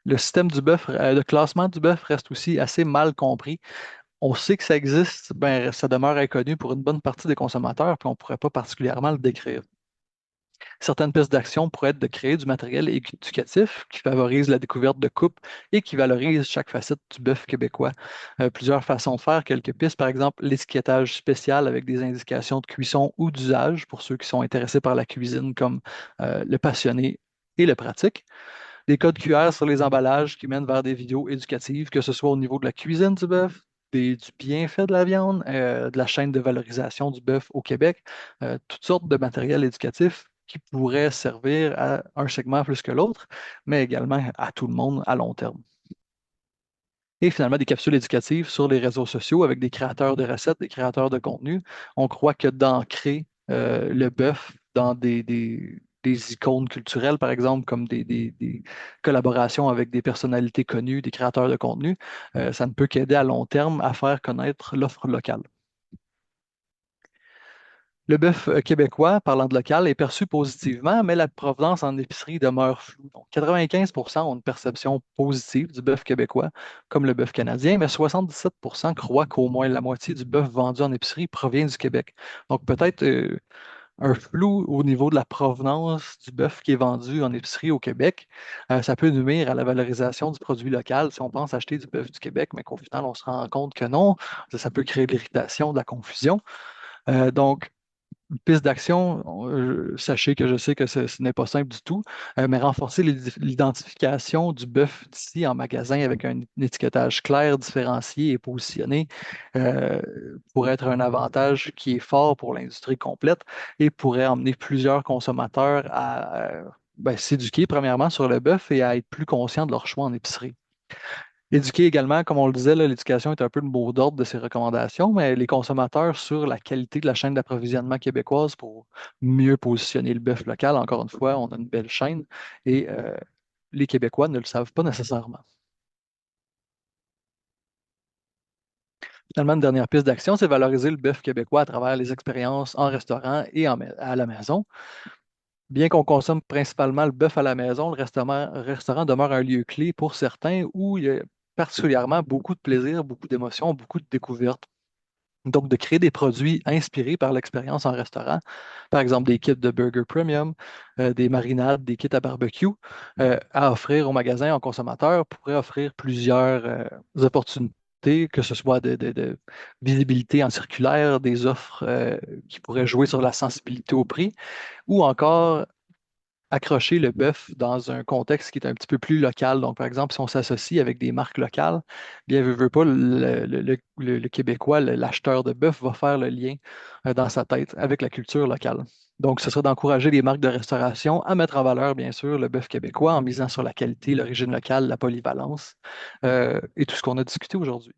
Le système du bœuf, le classement du bœuf reste aussi assez mal compris. On sait que ça existe, ben, ça demeure inconnu pour une bonne partie des consommateurs, puis on ne pourrait pas particulièrement le décrire. Certaines pistes d'action pourraient être de créer du matériel éducatif qui favorise la découverte de coupes et qui valorise chaque facette du bœuf québécois. Plusieurs façons de faire, quelques pistes, par exemple l'étiquetage spécial avec des indications de cuisson ou d'usage pour ceux qui sont intéressés par la cuisine comme le passionné et le pratique. Des codes QR sur les emballages qui mènent vers des vidéos éducatives, que ce soit au niveau de la cuisine du bœuf, du bienfait de la viande, de la chaîne de valorisation du bœuf au Québec, toutes sortes de matériel éducatif qui pourrait servir à un segment plus que l'autre, mais également à tout le monde à long terme. Et finalement, des capsules éducatives sur les réseaux sociaux avec des créateurs de recettes, des créateurs de contenu. On croit que d'ancrer le bœuf dans des icônes culturelles, par exemple, comme des collaborations avec des personnalités connues, des créateurs de contenu, ça ne peut qu'aider à long terme à faire connaître l'offre locale. Le bœuf québécois, parlant de local, est perçu positivement, mais la provenance en épicerie demeure floue. Donc, 95% ont une perception positive du bœuf québécois, comme le bœuf canadien, mais 77% croient qu'au moins la moitié du bœuf vendu en épicerie provient du Québec. Donc, peut-être un flou au niveau de la provenance du bœuf qui est vendu en épicerie au Québec. Ça peut nuire à la valorisation du produit local si on pense acheter du bœuf du Québec, mais qu'au final, on se rend compte que non. Ça peut créer de l'irritation, de la confusion. Donc, piste d'action, sachez que je sais que ce n'est pas simple du tout, mais renforcer l'identification du bœuf d'ici en magasin avec un étiquetage clair, différencié et positionné euh, pourrait être un avantage qui est fort pour l'industrie complète et pourrait emmener plusieurs consommateurs à ben, s'éduquer premièrement sur le bœuf et à être plus conscients de leur choix en épicerie. Éduquer également, comme on le disait, là, l'éducation est un peu le mot d'ordre de ces recommandations, mais les consommateurs sur la qualité de la chaîne d'approvisionnement québécoise pour mieux positionner le bœuf local. Encore une fois, on a une belle chaîne et les Québécois ne le savent pas nécessairement. Finalement, une dernière piste d'action, c'est valoriser le bœuf québécois à travers les expériences en restaurant et à la maison. Bien qu'on consomme principalement le bœuf à la maison, le restaurant demeure un lieu clé pour certains où il y a particulièrement beaucoup de plaisir, beaucoup d'émotions, beaucoup de découvertes. Donc, de créer des produits inspirés par l'expérience en restaurant, par exemple des kits de burger premium, des marinades, des kits à barbecue, à offrir au magasin, aux consommateurs, pourrait offrir plusieurs opportunités, que ce soit de visibilité en circulaire, des offres qui pourraient jouer sur la sensibilité au prix, ou encore accrocher le bœuf dans un contexte qui est un petit peu plus local. Donc, par exemple, si on s'associe avec des marques locales, bien, veut pas, le Québécois, l'acheteur de bœuf va faire le lien dans sa tête avec la culture locale. Donc, ce serait d'encourager les marques de restauration à mettre en valeur, bien sûr, le bœuf québécois en misant sur la qualité, l'origine locale, la polyvalence et tout ce qu'on a discuté aujourd'hui.